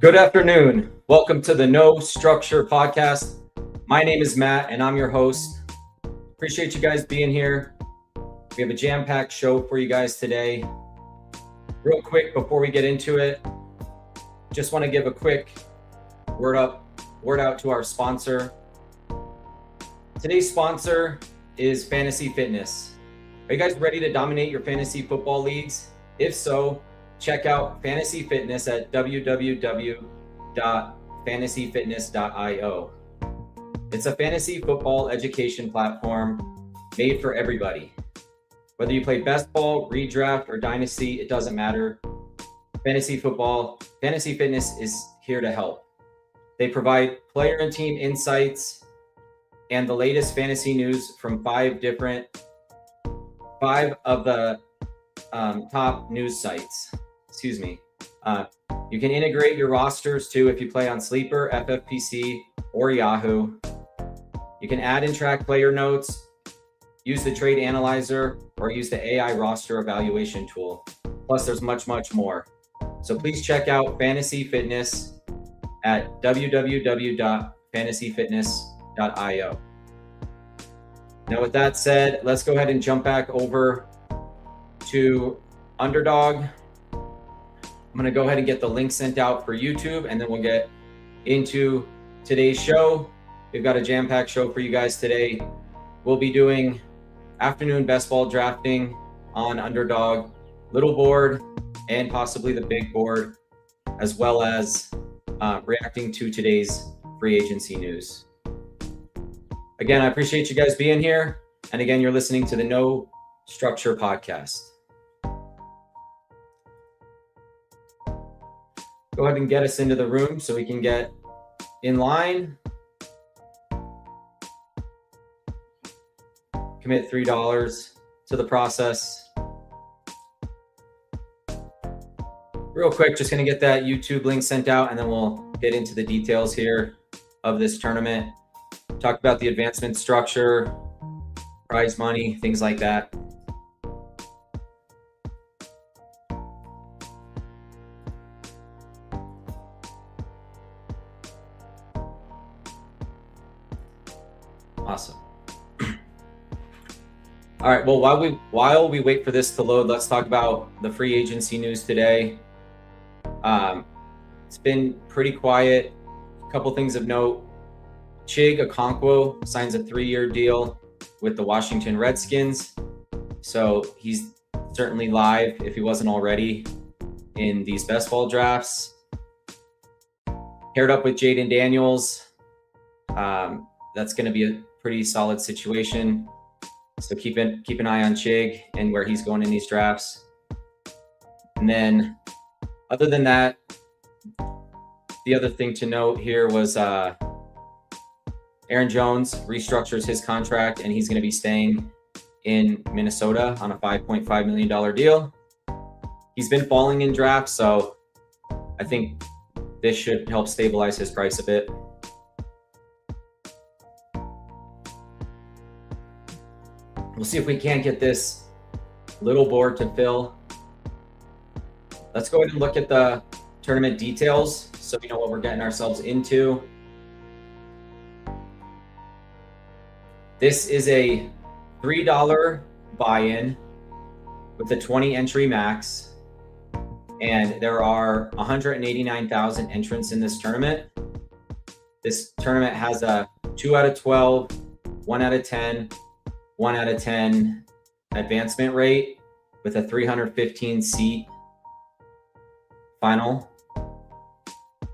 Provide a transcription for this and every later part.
Good afternoon. Welcome to the No Structure Podcast. My name is Matt and I'm your host. Appreciate you guys being here. We have a jam-packed show for you guys today. Real quick before we get into it, just want to give a quick word out to our sponsor. Today's sponsor is Fantasy Fitness. Are you guys ready to dominate your fantasy football leagues? If so, check out Fantasy Fitness at www.fantasyfitness.io. It's a fantasy football education platform made for everybody. Whether you play best ball, redraft, or dynasty, it doesn't matter. Fantasy Fitness is here to help. They provide player and team insights and the latest fantasy news from five of the top news sites. You can integrate your rosters too if you play on Sleeper, FFPC, or Yahoo. You can add and track player notes, use the trade analyzer, or use the AI roster evaluation tool. Plus, there's much more. So please check out Fantasy Fitness at www.fantasyfitness.io. Now, with that said, let's go ahead and jump back over to Underdog. I'm going to go ahead and get the link sent out for YouTube, and then we'll get into today's show. We've got a jam-packed show for you guys today. We'll be doing afternoon best ball drafting on Underdog, little board, and possibly the big board, as well as reacting to today's free agency news. Again, I appreciate you guys being here. And again, you're listening to the No Structure Podcast. Go ahead and get us into the room so we can get in line. Commit $3 to the process. Real quick, just going to get that YouTube link sent out, and then we'll get into the details here of this tournament. Talk about the advancement structure, prize money, things like that. Awesome. All right. Well, while we wait for this to load, let's talk about the free agency news today. It's been pretty quiet. A couple things of note. Chig Okonkwo signs a 3-year deal with the Washington Redskins. So he's certainly live, if he wasn't already, in these best ball drafts. Paired up with Jaden Daniels. That's going to be a pretty solid situation. So keep an eye on Chig and where he's going in these drafts. And then other than that, the other thing to note here was Aaron Jones restructures his contract, and he's going to be staying in Minnesota on a $5.5 million deal. He's been falling in drafts, so I think this should help stabilize his price a bit. We'll see if we can't get this little board to fill. Let's go ahead and look at the tournament details so we know what we're getting ourselves into. This is a $3 buy-in with a 20 entry max, and there are 189,000 entrants in this tournament. This tournament has a 2 out of 12, 1 out of 10, 1 out of 10 advancement rate with a 315 seat final.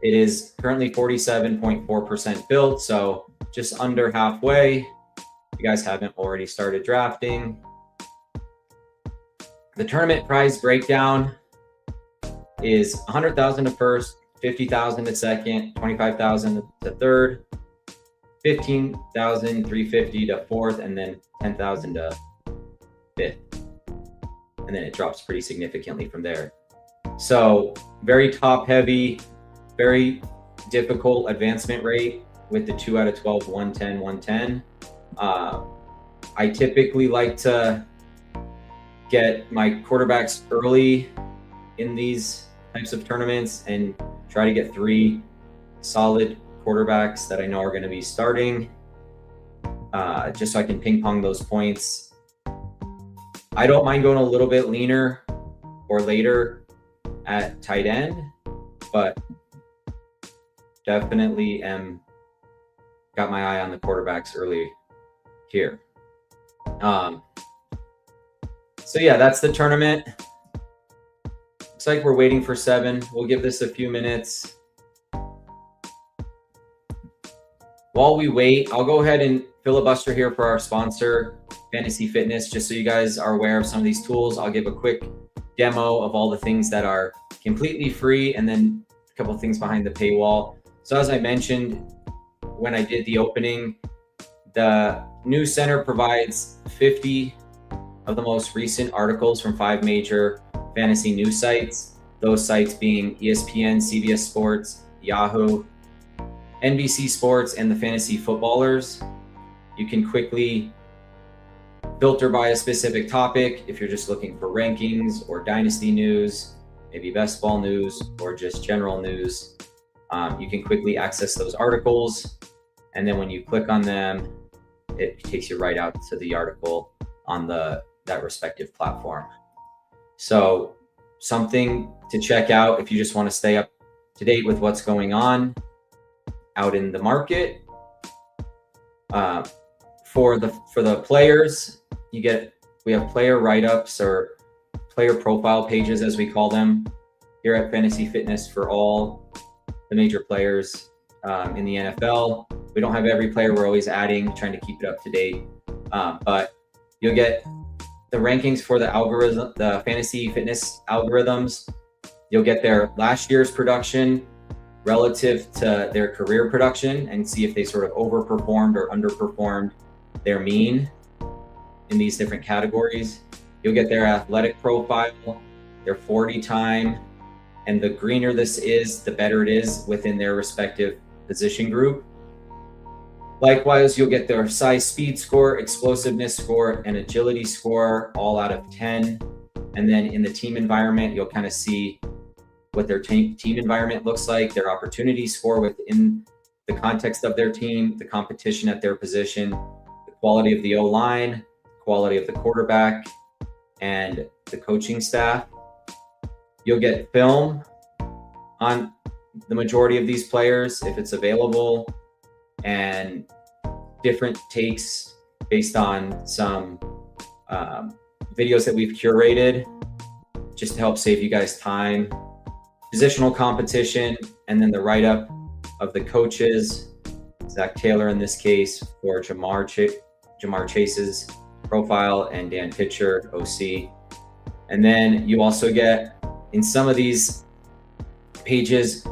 It is currently 47.4% filled, so just under halfway. If you guys haven't already started drafting. The tournament prize breakdown is 100,000 to first, 50,000 to second, 25,000 to third, 15,350 to fourth, and then 10,000 to fifth. And then it drops pretty significantly from there. So very top heavy, very difficult advancement rate with the 2 out of 12, 110, 110. I typically like to get my quarterbacks early in these types of tournaments and try to get 3 solid quarterbacks that I know are going to be starting, just so I can ping pong those points. I don't mind going a little bit leaner or later at tight end, but definitely got my eye on the quarterbacks early here. So yeah, that's the tournament. Looks like we're waiting for 7. We'll give this a few minutes. While we wait, I'll go ahead and filibuster here for our sponsor, Fantasy Fitness, just so you guys are aware of some of these tools. I'll give a quick demo of all the things that are completely free and then a couple of things behind the paywall. So as I mentioned when I did the opening, the News Center provides 50 of the most recent articles from 5 major fantasy news sites. Those sites being ESPN, CBS Sports, Yahoo, NBC Sports, and the Fantasy Footballers. You can quickly filter by a specific topic if you're just looking for rankings or dynasty news, maybe best ball news, or just general news. You can quickly access those articles, and then when you click on them, it takes you right out to the article on that respective platform. So something to check out if you just want to stay up to date with what's going on out in the market. For the players, we have player write-ups or player profile pages, as we call them, here at Fantasy Fitness for all the major players in the NFL. We don't have every player. We're always adding, trying to keep it up to date. But you'll get the rankings for the algorithm, the Fantasy Fitness algorithms. You'll get their last year's production relative to their career production and see if they sort of overperformed or underperformed their mean in these different categories. You'll get their athletic profile, their 40 time, and the greener this is, the better it is within their respective position group. Likewise, you'll get their size speed score, explosiveness score, and agility score, all out of 10. And then in the team environment, you'll kind of see what their team environment looks like, their opportunity score within the context of their team, the competition at their position, the quality of the O-line, quality of the quarterback, and the coaching staff. You'll get film on the majority of these players if it's available, and different takes based on some videos that we've curated just to help save you guys time. Positional competition, and then the write-up of the coaches, Zach Taylor in this case for Jamar Chase's profile, and Dan Pitcher, OC. And then you also get, in some of these pages,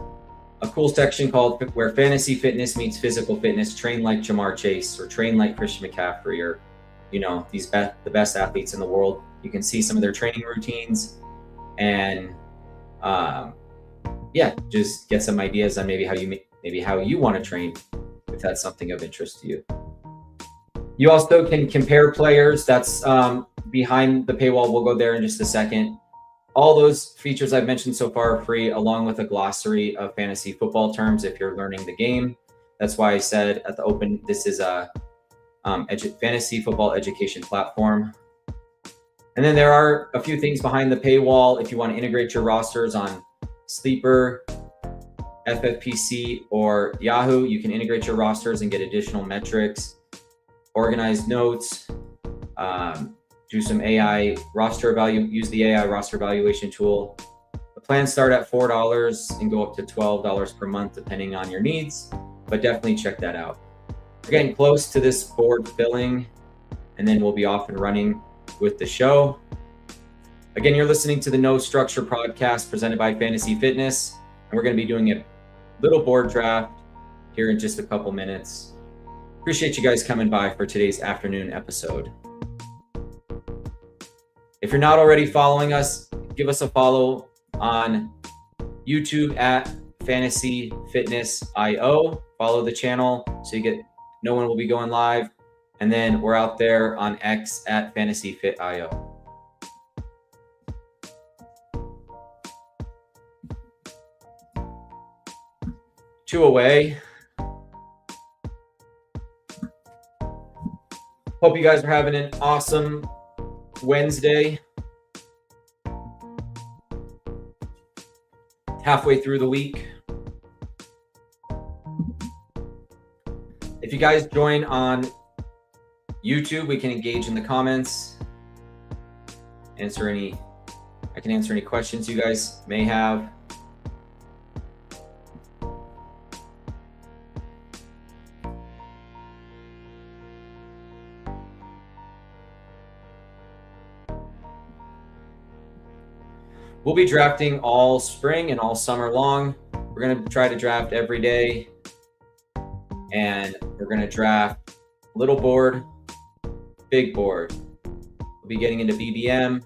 a cool section called Where Fantasy Fitness Meets Physical Fitness, Train Like Jamar Chase, or Train Like Christian McCaffrey, or the best athletes in the world. You can see some of their training routines, and just get some ideas on maybe how you want to train, if that's something of interest to you. You also can compare players. That's behind the paywall. We'll go there in just a second. All those features I've mentioned so far are free, along with a glossary of fantasy football terms if you're learning the game. That's why I said at the open, this is a fantasy football education platform. And then there are a few things behind the paywall. If you want to integrate your rosters on Sleeper, FFPC, or Yahoo, you can integrate your rosters and get additional metrics, organized notes, do some AI roster value, use the AI roster evaluation tool. The plans start at $4 and go up to $12 per month, depending on your needs, but definitely check that out. We're getting close to this board filling, and then we'll be off and running with the show. Again, you're listening to the No Structure podcast presented by Fantasy Fitness, and we're going to be doing a little board draft here in just a couple minutes. Appreciate you guys coming by for today's afternoon episode. If you're not already following us, give us a follow on YouTube at Fantasy Fitness IO. Follow the channel so you get know when we'll be going live. And then we're out there on X at Fantasy Fit IO. 2 away. Hope you guys are having an awesome Wednesday. Halfway through the week. If you guys join on YouTube, we can engage in the comments. I can answer any questions you guys may have. We'll be drafting all spring and all summer long. We're going to try to draft every day. And we're going to draft little board, big board. We'll be getting into BBM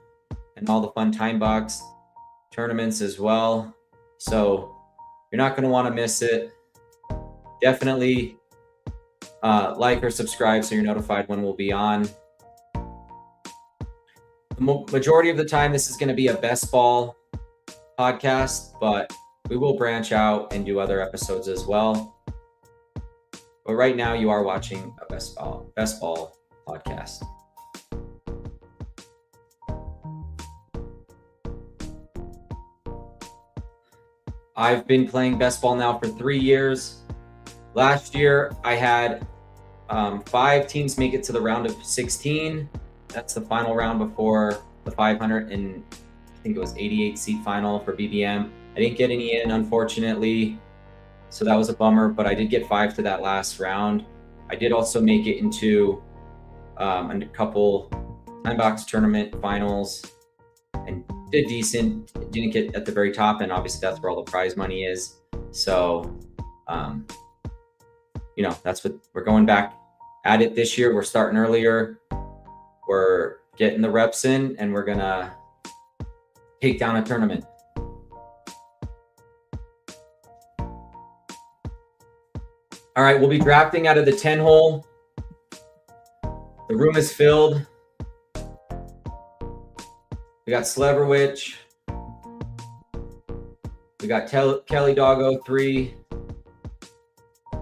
and all the fun time box tournaments as well. So you're not going to want to miss it. Definitely like or subscribe so you're notified when we'll be on. The majority of the time, this is going to be a best ball podcast, but we will branch out and do other episodes as well. But right now, you are watching a best ball podcast. I've been playing best ball now for 3 years. Last year, I had 5 teams make it to the round of 16. That's the final round before the 500 and I think it was 88 seat final for BBM. I didn't get any in, unfortunately, so that was a bummer, but I did get 5 to that last round. I did also make it into a couple time box tournament finals and did decent. Didn't get at the very top, and obviously that's where all the prize money is. So, that's what we're going back at it this year. We're starting earlier. We're getting the reps in, and we're gonna take down a tournament. All right, we'll be drafting out of the 10 hole. The room is filled. We got Sleverwich. We got Kelly Doggo 3,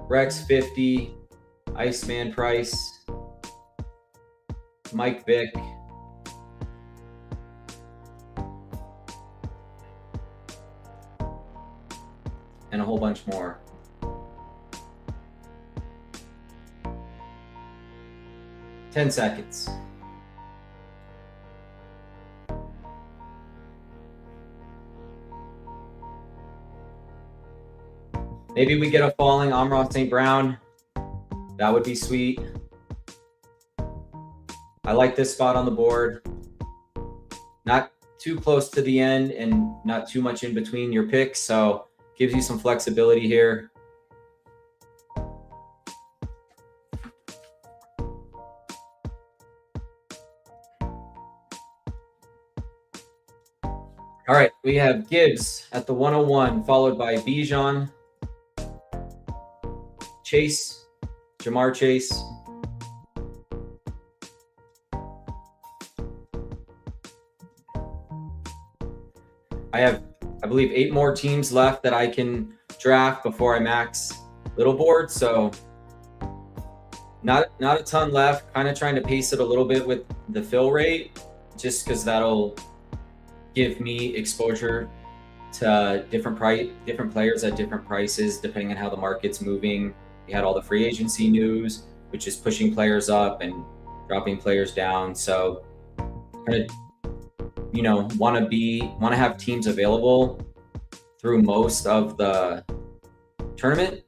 Rex 50, Iceman Price, Mike Vick, and a whole bunch more. Ten seconds. Maybe we get a falling Amon-Ra St. Brown. That would be sweet. I like this spot on the board. Not too close to the end and not too much in between your picks, so gives you some flexibility here. All right, we have Gibbs at the 101, followed by Bijan, Chase, Jamar Chase. I have, I believe, 8 more teams left that I can draft before I max little board. So not a ton left. Kind of trying to pace it a little bit with the fill rate, just because that'll give me exposure to different players at different prices, depending on how the market's moving. We had all the free agency news, which is pushing players up and dropping players down. So kind of, want to have teams available through most of the tournament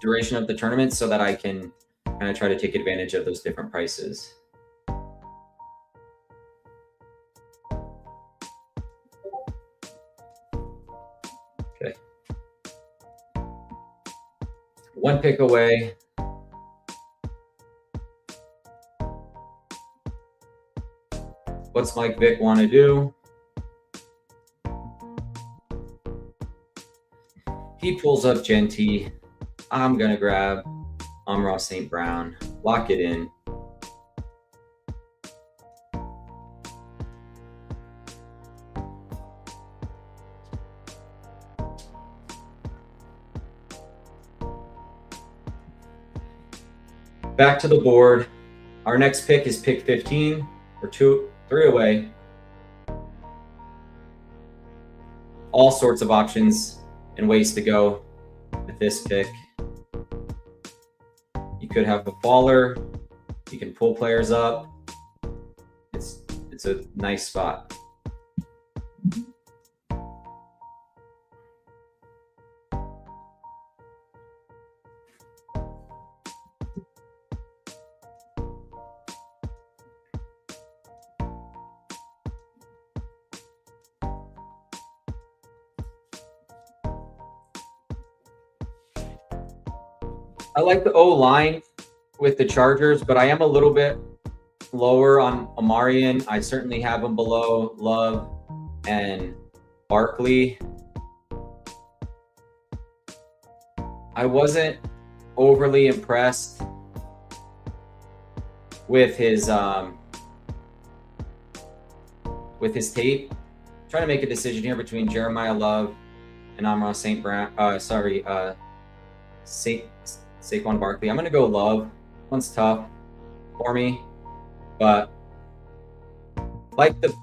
duration of the tournament, so that I can kind of try to take advantage of those different prices. Okay. 1 pick away. What's Mike Vick want to do? He pulls up Genty. I'm going to grab Amon-Ra St. Brown. Lock it in. back to the board. Our next pick is pick 15. We're 3 away. All sorts of options and ways to go with this pick. You could have a faller. You can pull players up. It's a nice spot. I like the O-line with the Chargers, but I am a little bit lower on Amarian. I certainly have him below Love and Barkley. I wasn't overly impressed with his tape. I'm trying to make a decision here between Jeremiah Love and Amon-Ra St. Brown. Saquon Barkley. I'm going to go Love. One's tough for me, but like the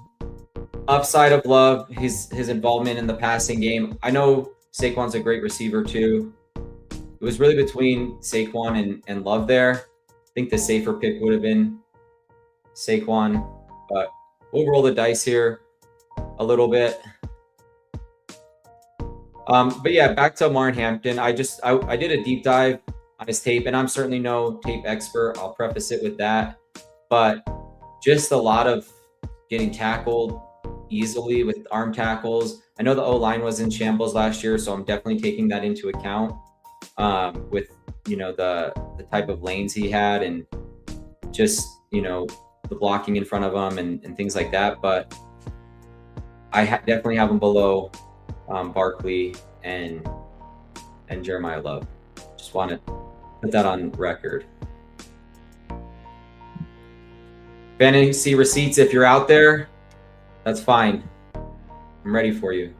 upside of Love, his involvement in the passing game. I know Saquon's a great receiver too. It was really between Saquon and Love there. I think the safer pick would have been Saquon, but we'll roll the dice here a little bit. But yeah, back to Martin Hampton. I did a deep dive on his tape, and I'm certainly no tape expert. I'll preface it with that, but just a lot of getting tackled easily with arm tackles. I know the O-line was in shambles last year, so I'm definitely taking that into account with, the type of lanes he had and just, the blocking in front of him and things like that. But I definitely have him below Barkley and Jeremiah Love. Just want to put that on record. Fantasy receipts, if you're out there, that's fine. I'm ready for you.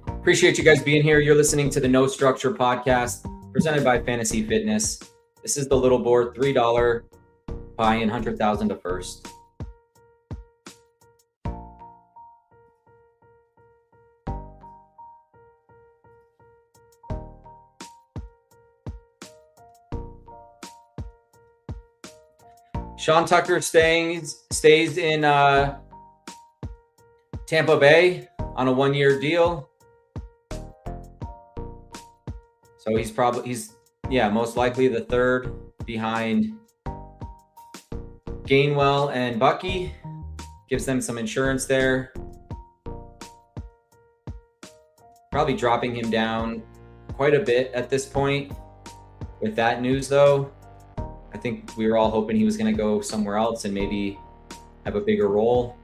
Appreciate you guys being here. You're listening to the No Structure podcast presented by Fantasy Fitness. This is the little board, $3 buy-in, 100,000 to first. Sean Tucker stays in Tampa Bay on a 1-year deal. So he's most likely the third behind Gainwell and Bucky. Gives them some insurance there. Probably dropping him down quite a bit at this point. With that news, though, I think we were all hoping he was going to go somewhere else and maybe have a bigger role.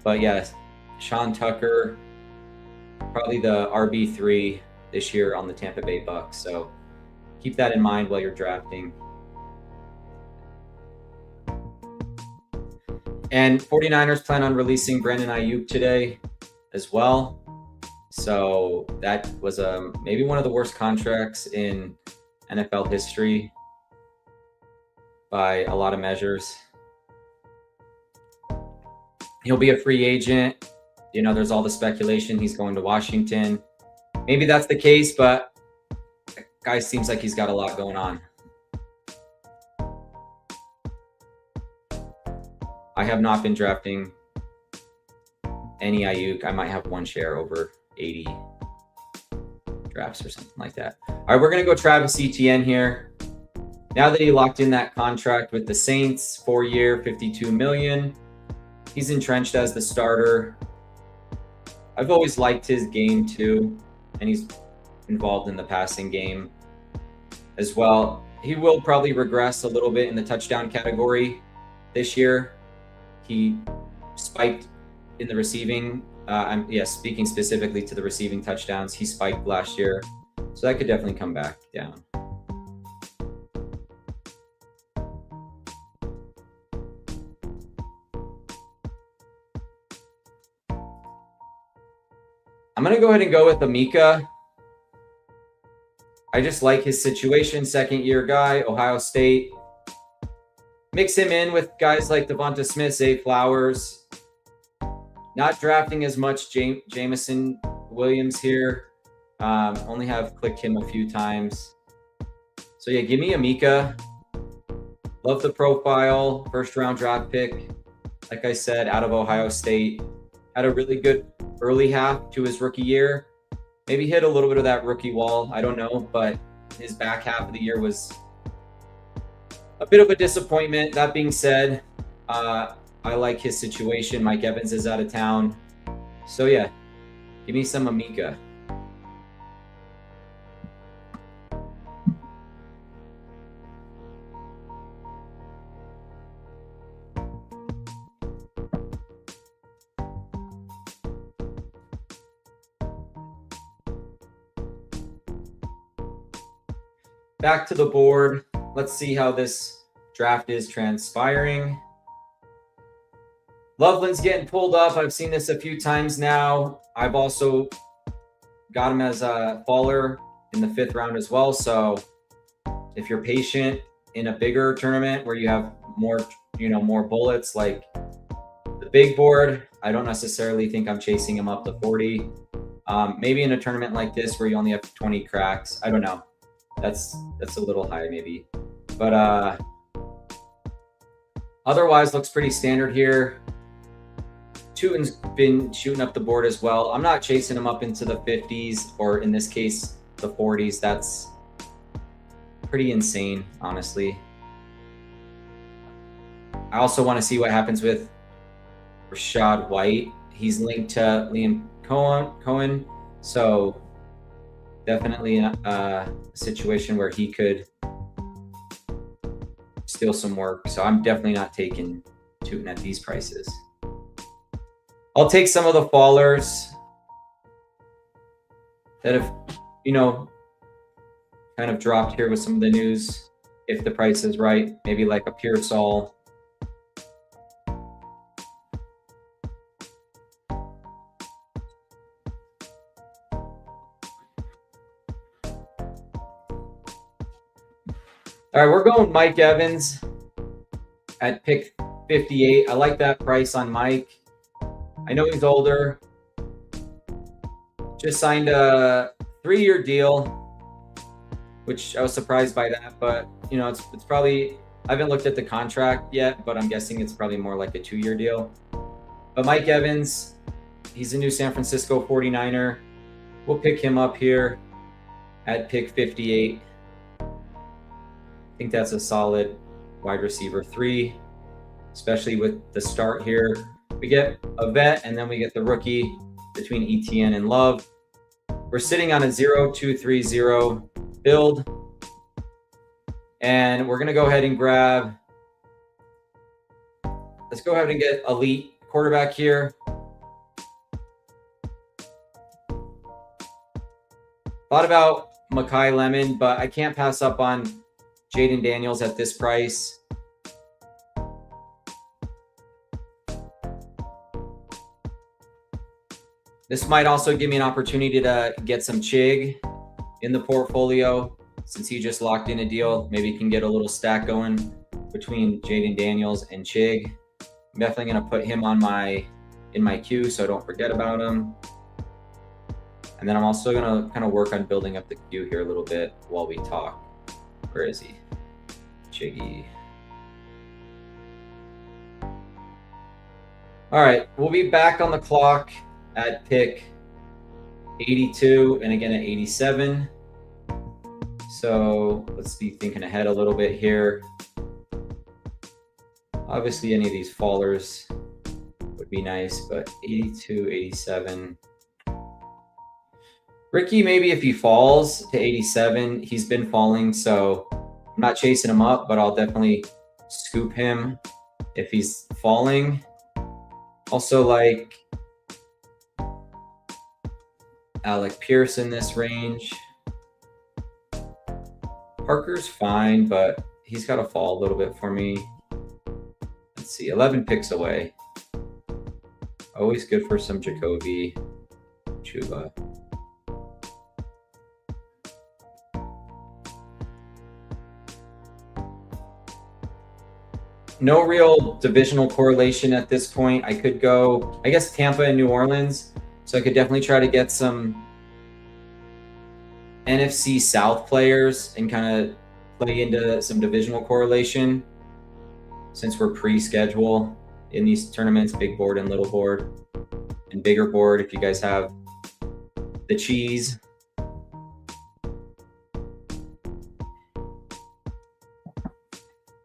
But yes, Sean Tucker, probably the RB3 this year on the Tampa Bay Bucks. So keep that in mind while you're drafting. And 49ers plan on releasing Brandon Ayuk today as well. So that was maybe one of the worst contracts in NFL history by a lot of measures. He'll be a free agent. There's all the speculation he's going to Washington. Maybe that's the case, but the guy seems like he's got a lot going on. I have not been drafting any Ayuk. I might have one share over 80 drafts or something like that. All right, we're going to go Travis Etienne here. Now that he locked in that contract with the Saints, 4-year, $52 million, he's entrenched as the starter. I've always liked his game too, and he's involved in the passing game as well. He will probably regress a little bit in the touchdown category this year. He spiked in the receiving. Speaking specifically to the receiving touchdowns, he spiked last year. So that could definitely come back down. I'm going to go ahead and go with Amika. I just like his situation. Second-year guy, Ohio State. Mix him in with guys like Devonta Smith, Zay Flowers. Not drafting as much Jameson Williams here. Only have clicked him a few times. So yeah, give me Emeka. Love the profile. First round draft pick. Like I said, out of Ohio State. Had a really good early half to his rookie year. Maybe hit a little bit of that rookie wall. I don't know, but his back half of the year was a bit of a disappointment. That being said, I like his situation. Mike Evans is out of town. So yeah, give me some Emeka. Back to the board. Let's see how this draft is transpiring. Loveland's getting pulled up. I've seen this a few times now. I've also got him as a faller in the 5th round as well. So if you're patient in a bigger tournament where you have more, more bullets like the big board, I don't necessarily think I'm chasing him up to 40. Maybe in a tournament like this where you only have 20 cracks. I don't know. That's a little high maybe. But otherwise looks pretty standard here. Tootin's been shooting up the board as well. I'm not chasing him up into the 50s or in this case, the 40s. That's pretty insane, honestly. I also want to see what happens with Rachaad White. He's linked to Liam Cohen. So definitely a situation where he could steal some work. So I'm definitely not taking Tootin at these prices. I'll take some of the fallers that have, kind of dropped here with some of the news. If the price is right, maybe like a Pearsall. All right, we're going Mike Evans at pick 58. I like that price on Mike. I know he's older. Just signed a 3-year deal, which I was surprised by that. But, it's probably, I haven't looked at the contract yet, but I'm guessing it's probably more like a 2-year deal. But Mike Evans, he's a new San Francisco 49er. We'll pick him up here at pick 58. I think that's a solid wide receiver 3, especially with the start here. We get a vet, and then we get the rookie between Etienne and Love. We're sitting on a 0-2-3-0 build. And we're going to go ahead and let's go ahead and get elite quarterback here. Thought about Makai Lemon, but I can't pass up on Jaden Daniels at this price. This might also give me an opportunity to get some Chig in the portfolio since he just locked in a deal. Maybe can get a little stack going between Jaden Daniels and Chig. I'm definitely going to put him in my queue so I don't forget about him. And then I'm also going to kind of work on building up the queue here a little bit while we talk. Where is he? Chiggy. All right, we'll be back on the clock at pick 82 and again at 87. So let's be thinking ahead a little bit here. Obviously, any of these fallers would be nice, but 82, 87. Ricky, maybe if he falls to 87, he's been falling, so I'm not chasing him up, but I'll definitely scoop him if he's falling. Also like Alec Pierce in this range. Parker's fine, but he's got to fall a little bit for me. Let's see, 11 picks away. Always good for some Jacoby, Chuba. no real divisional correlation at this point. I could go, I guess, Tampa and New Orleans. So I could definitely try to get some NFC South players and kind of play into some divisional correlation since we're pre-schedule in these tournaments, big board and little board, and bigger board if you guys have the cheese.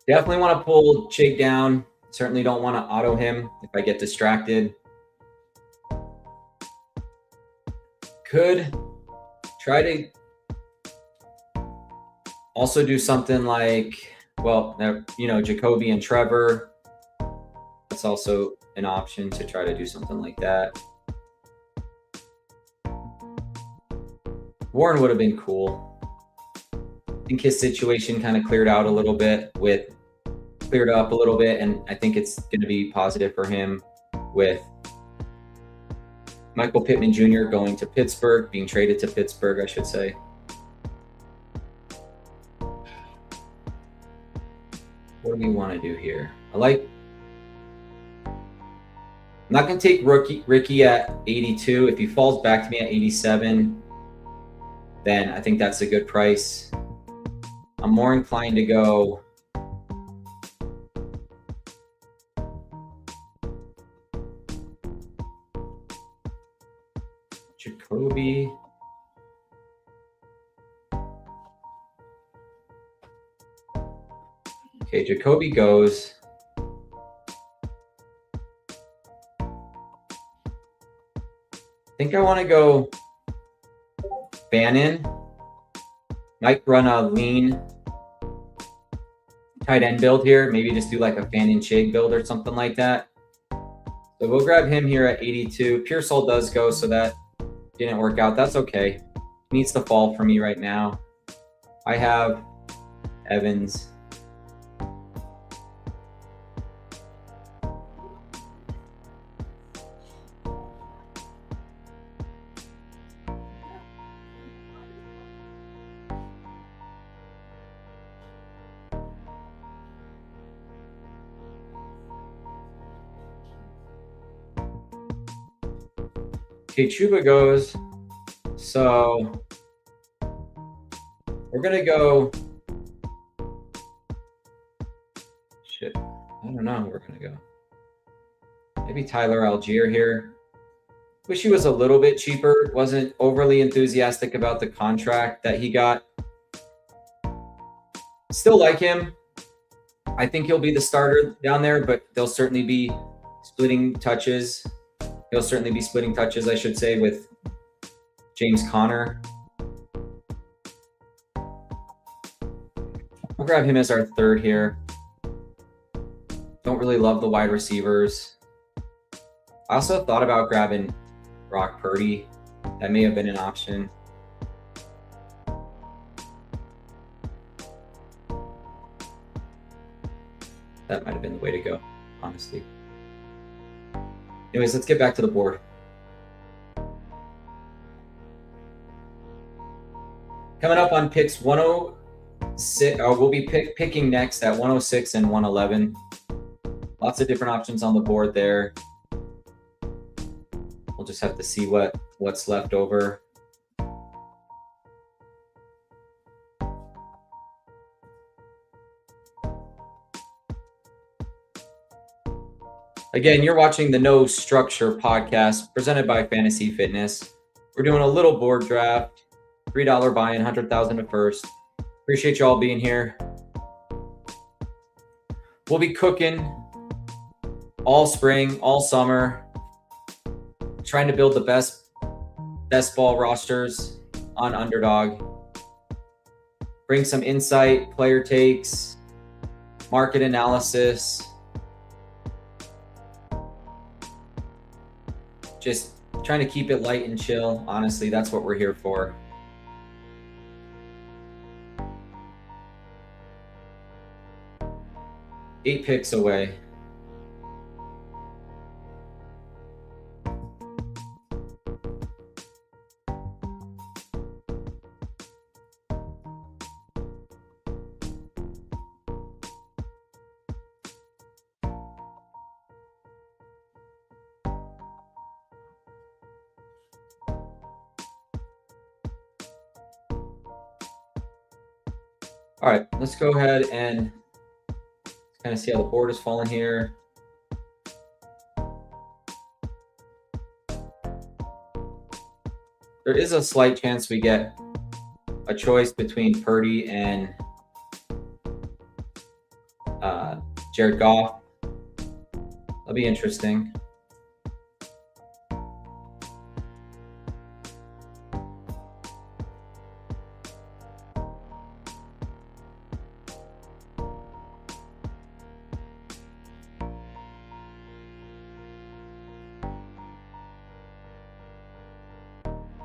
Definitely want to pull Chig down. Certainly don't want to auto him if I get distracted. Could try to also do something like, well, you know, Jacoby and Trevor. That's also an option to try to do something like that. Warren would have been cool. I think his situation kind of cleared up a little bit, and I think it's going to be positive for him with Michael Pittman Jr. going to Pittsburgh, being traded to Pittsburgh, I should say. What do we want to do here? I'm not going to take Ricky at 82. If he falls back to me at 87, then I think that's a good price. I'm more inclined to go Jacoby. Okay, Jacoby goes. I think I want to go Bannon. Might run a lean tight end build here. Maybe just do like a Bannon Chig build or something like that. So we'll grab him here at 82. Pearsall does go, so that didn't work out. That's okay. He needs to fall for me right now. I have Evans. Okay, Chuba goes. So we're going to go. Shit. I don't know where we're going to go. Maybe Tyler Algier here. Wish he was a little bit cheaper. Wasn't overly enthusiastic about the contract that he got. Still like him. I think he'll be the starter down there, but they'll certainly be splitting touches. He'll certainly be splitting touches, I should say, with James Conner. We'll grab him as our third here. Don't really love the wide receivers. I also thought about grabbing Brock Purdy. That may have been an option. That might have been the way to go, honestly. Anyways, let's get back to the board. Coming up on picks 106, we'll be picking next at 106 and 111. Lots of different options on the board there. We'll just have to see what's left over. Again, you're watching the No Structure podcast presented by Fantasy Fitness. We're doing a little board draft, $3 buy-in, 100,000 to first. Appreciate you all being here. We'll be cooking all spring, all summer, trying to build the best ball rosters on Underdog. Bring some insight, player takes, market analysis. Just trying to keep it light and chill. Honestly, that's what we're here for. Eight picks away. All right, let's go ahead and kind of see how the board is falling here. There is a slight chance we get a choice between Purdy and Jared Goff. That'll be interesting.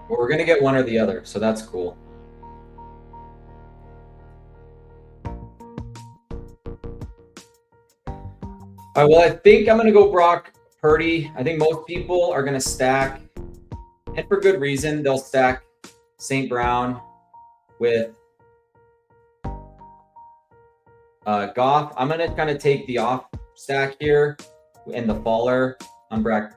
Well, we're going to get one or the other, so that's cool. All right, well, I think I'm going to go Brock Purdy. I think most people are going to stack, and for good reason, they'll stack St. Brown with Goff. I'm going to kind of take the off stack here and the faller on Brock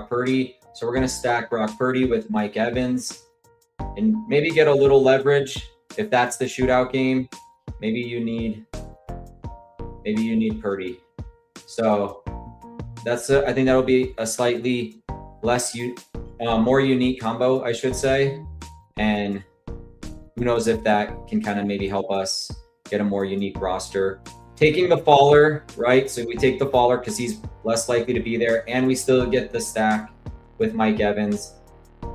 Purdy. So we're going to stack Brock Purdy with Mike Evans and maybe get a little leverage if that's the shootout game. Maybe you need Purdy. So that's I think that'll be a slightly more unique combo, I should say. And who knows if that can kind of maybe help us get a more unique roster. Taking the faller, right? So we take the faller because he's less likely to be there, and we still get the stack with Mike Evans.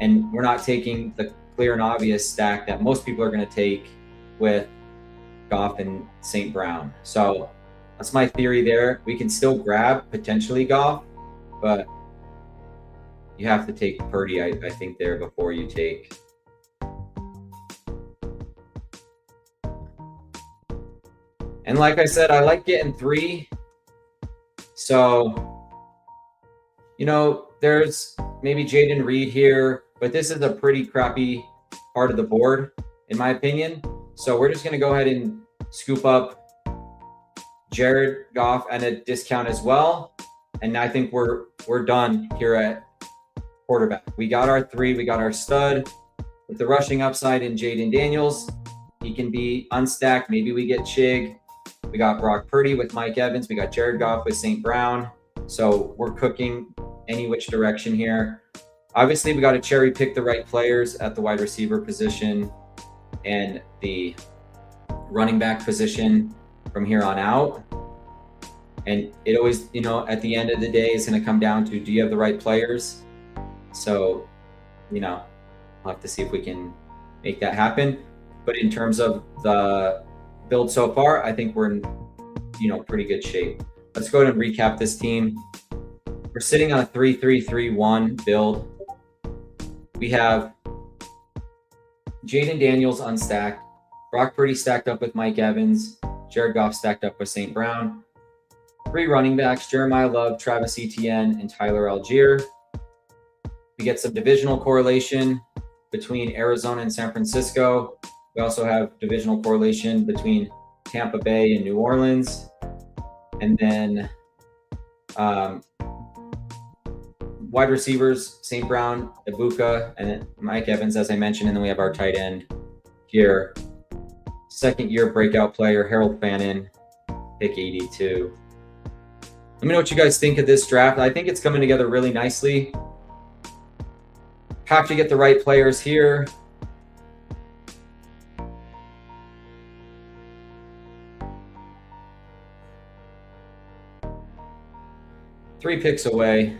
And we're not taking the clear and obvious stack that most people are going to take with Goff and St. Brown. So that's my theory there. We can still grab potentially Goff, but you have to take Purdy, I think, there before you take. And like I said, I like getting 3. So, there's maybe Jaden Reed here, but this is a pretty crappy part of the board, in my opinion. So we're just going to go ahead and scoop up Jared Goff at a discount as well. And I think we're done here at quarterback. We got our 3, we got our stud with the rushing upside in Jaden Daniels. He can be unstacked. Maybe we get Chig. We got Brock Purdy with Mike Evans. We got Jared Goff with St. Brown. So we're cooking any which direction here. Obviously, we got to cherry pick the right players at the wide receiver position and the running back position from here on out. And it always, at the end of the day, is going to come down to, do you have the right players? So, we'll have to see if we can make that happen. But in terms of the build so far, I think we're in, pretty good shape. Let's go ahead and recap this team. We're sitting on a 3-3-3-1 build. We have Jaden Daniels unstacked, Brock Purdy stacked up with Mike Evans, Jared Goff stacked up with St. Brown. 3 running backs, Jeremiah Love, Travis Etienne, and Tyler Algier. We get some divisional correlation between Arizona and San Francisco. We also have divisional correlation between Tampa Bay and New Orleans. And then wide receivers, St. Brown, Ibuka, and then Mike Evans, as I mentioned. And then we have our tight end here. Second-year breakout player, Harold Fannin, pick 82. Let me know what you guys think of this draft. I think it's coming together really nicely. Have to get the right players here. Three picks away.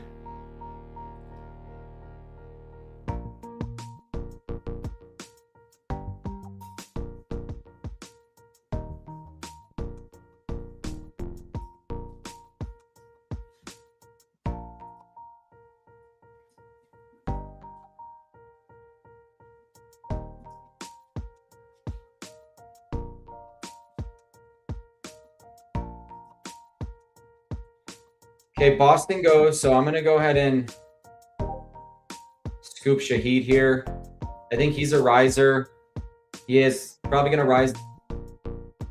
Okay, Boston goes. So I'm going to go ahead and scoop Shaheed here. I think he's a riser. He is probably going to rise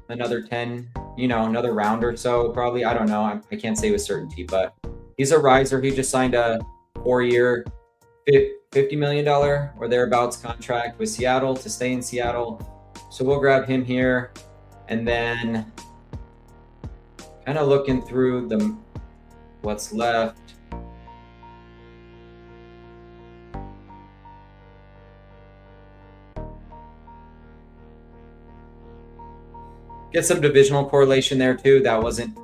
another 10, another round or so, probably. I don't know. I can't say with certainty, but he's a riser. He just signed a 4-year, $50 million or thereabouts contract with Seattle to stay in Seattle. So we'll grab him here. And then kind of looking through what's left. Get some divisional correlation there too. That wasn't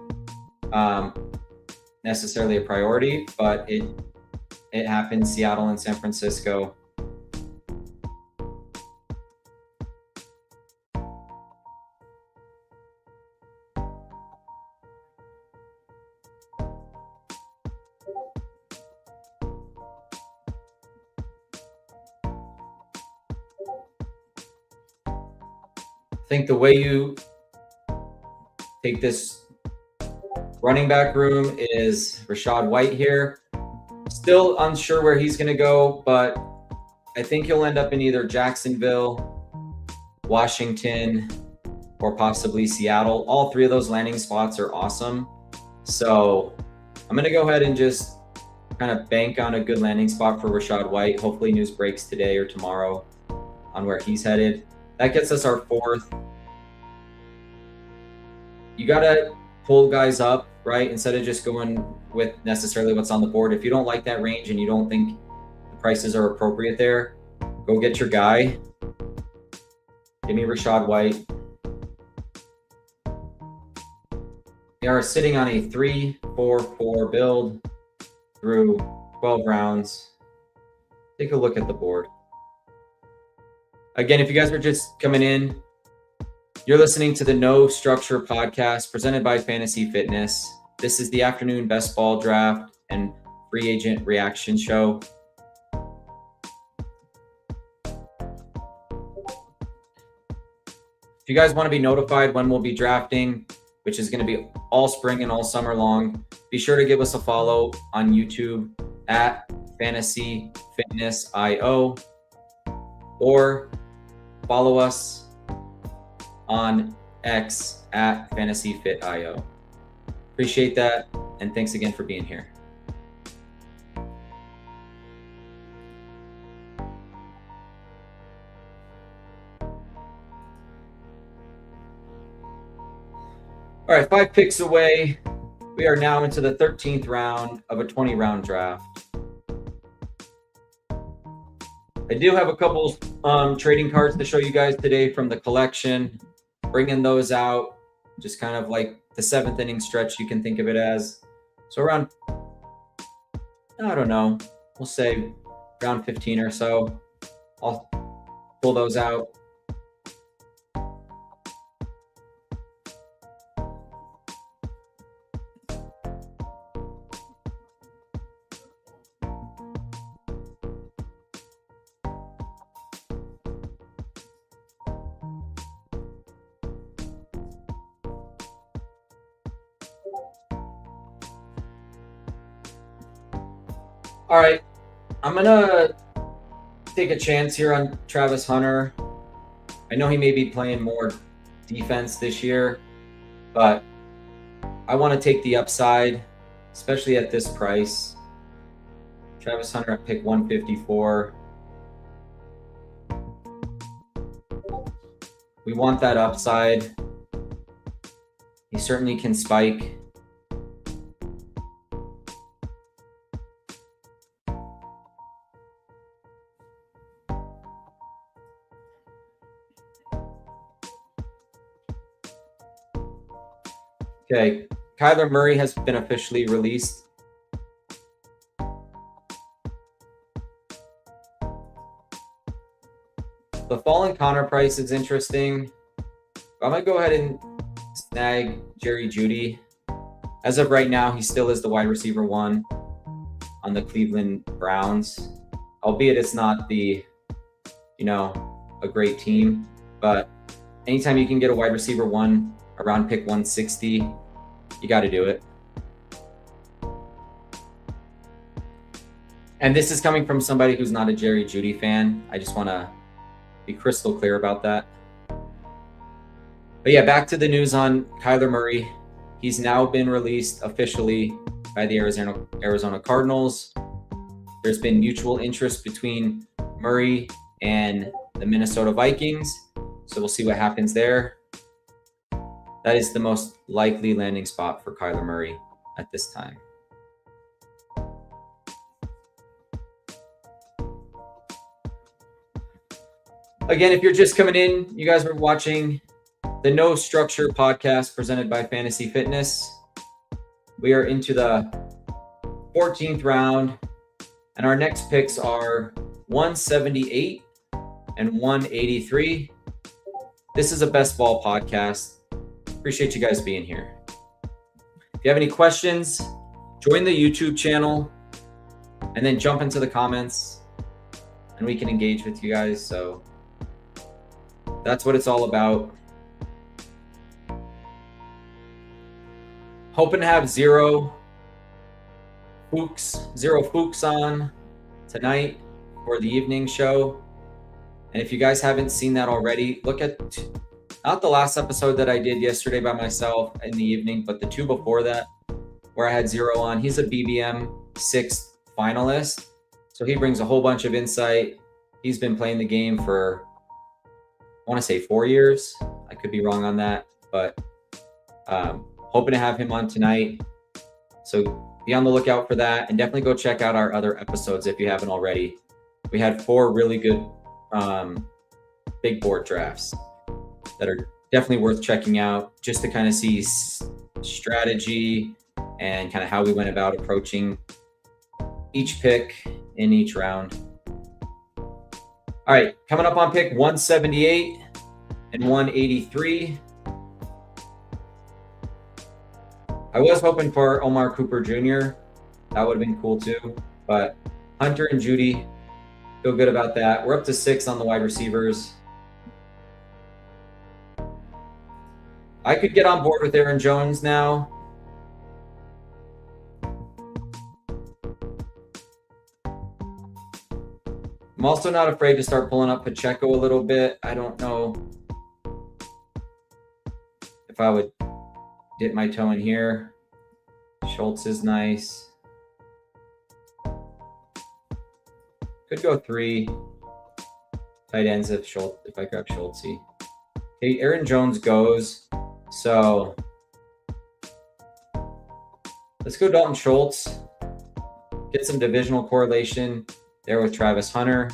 necessarily a priority, but it happened. Seattle and San Francisco. I think the way you take this running back room is Rachaad White here. Still unsure where he's going to go, but I think he'll end up in either Jacksonville, Washington, or possibly Seattle. All three of those landing spots are awesome. So I'm going to go ahead and just kind of bank on a good landing spot for Rachaad White. Hopefully news breaks today or tomorrow on where he's headed. That gets us our fourth. You got to pull guys up, right? Instead of just going with necessarily what's on the board. If you don't like that range and you don't think the prices are appropriate there, go get your guy. Give me Rachaad White. We are sitting on a 3-4-4 build through 12 rounds. Take a look at the board. Again, if you guys are just coming in, you're listening to the No Structure podcast presented by Fantasy Fitness. This is the afternoon best ball draft and free agent reaction show. If you guys want to be notified when we'll be drafting, which is going to be all spring and all summer long, be sure to give us a follow on YouTube at Fantasy Fitness IO, or follow us on X at Fantasy Fit IO. Appreciate that, and thanks again for being here. All right, 5 picks away. We are now into the 13th round of a 20-round draft. I do have a couple trading cards to show you guys today from the collection. Bringing those out, just kind of like the 7th inning stretch, you can think of it as. So around, I don't know, we'll say around 15 or so. I'll pull those out. All right, I'm gonna take a chance here on Travis Hunter. I know he may be playing more defense this year, but I want to take the upside, especially at this price. Travis Hunter at pick 154. We want that upside. He certainly can spike. Okay, Kyler Murray has been officially released. The fallen Connor price is interesting. I'm going to go ahead and snag Jerry Jeudy. As of right now, he still is the wide receiver 1 on the Cleveland Browns. Albeit it's not the, a great team. But anytime you can get a wide receiver 1 around pick 160, you got to do it. And this is coming from somebody who's not a Jerry Jeudy fan. I just want to be crystal clear about that. But yeah, back to the news on Kyler Murray. He's now been released officially by the Arizona Cardinals. There's been mutual interest between Murray and the Minnesota Vikings. So we'll see what happens there. That is the most likely landing spot for Kyler Murray at this time. Again, if you're just coming in, you guys were watching the No Structure podcast presented by Fantasy Fitness. We are into the 14th round, and our next picks are 178 and 183. This is a best ball podcast. Appreciate you guys being here. If you have any questions, join the YouTube channel and then jump into the comments and we can engage with you guys. So that's what it's all about. Hoping to have zero Fuchs on tonight for the evening show. And if you guys haven't seen that already, look at not the last episode that I did yesterday by myself in the evening, but the two before that where I had zero on. He's a BBM 6th finalist. So he brings a whole bunch of insight. He's been playing the game for, I want to say 4 years. I could be wrong on that, but hoping to have him on tonight. So be on the lookout for that, and definitely go check out our other episodes if you haven't already. We had 4 really good big board drafts that are definitely worth checking out just to kind of see strategy and kind of how we went about approaching each pick in each round. All right, coming up on pick 178 and 183. I was hoping for Omar Cooper Jr. That would have been cool too, but Hunter and Judy, feel good about that. We're up to 6 on the wide receivers. I could get on board with Aaron Jones now. I'm also not afraid to start pulling up Pacheco a little bit. I don't know if I would dip my toe in here. Schultz is nice. Could go 3 tight ends if I grab Schultz. Okay, Aaron Jones goes. So let's go Dalton Schultz. Get some divisional correlation there with Travis Hunter.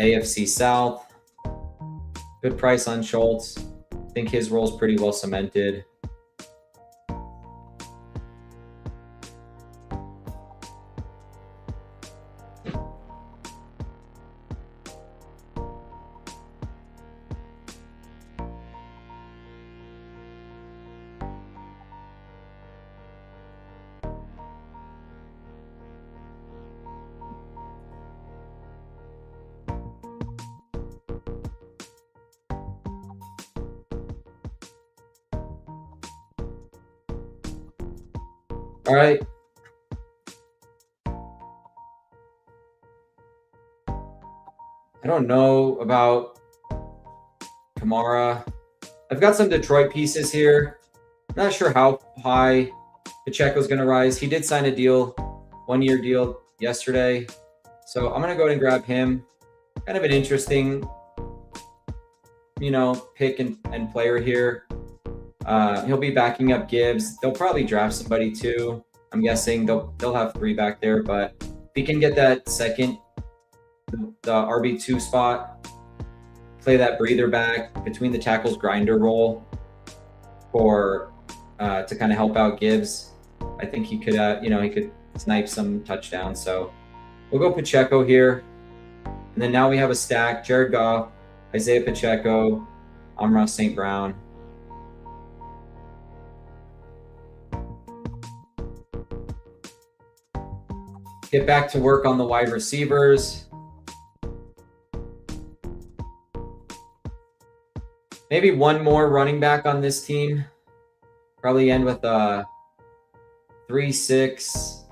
AFC South. Good price on Schultz. I think his role's pretty well cemented. All right. I don't know about Kamara. I've got some Detroit pieces here. Not sure how high Pacheco's going to rise. He did sign a deal, 1-year deal yesterday. So I'm going to go ahead and grab him. Kind of an interesting, pick and player here. He'll be backing up Gibbs. They'll probably draft somebody too. I'm guessing they'll have 3 back there, but if he can get that second, the RB2 spot, play that breather back between the tackles grinder role for to kind of help out Gibbs. I think he could he could snipe some touchdowns. So we'll go Pacheco here. And then now we have a stack: Jared Goff, Isaiah Pacheco, Amon-Ra St. Brown. Get back to work on the wide receivers. Maybe one more running back on this team. Probably end with a 3-6.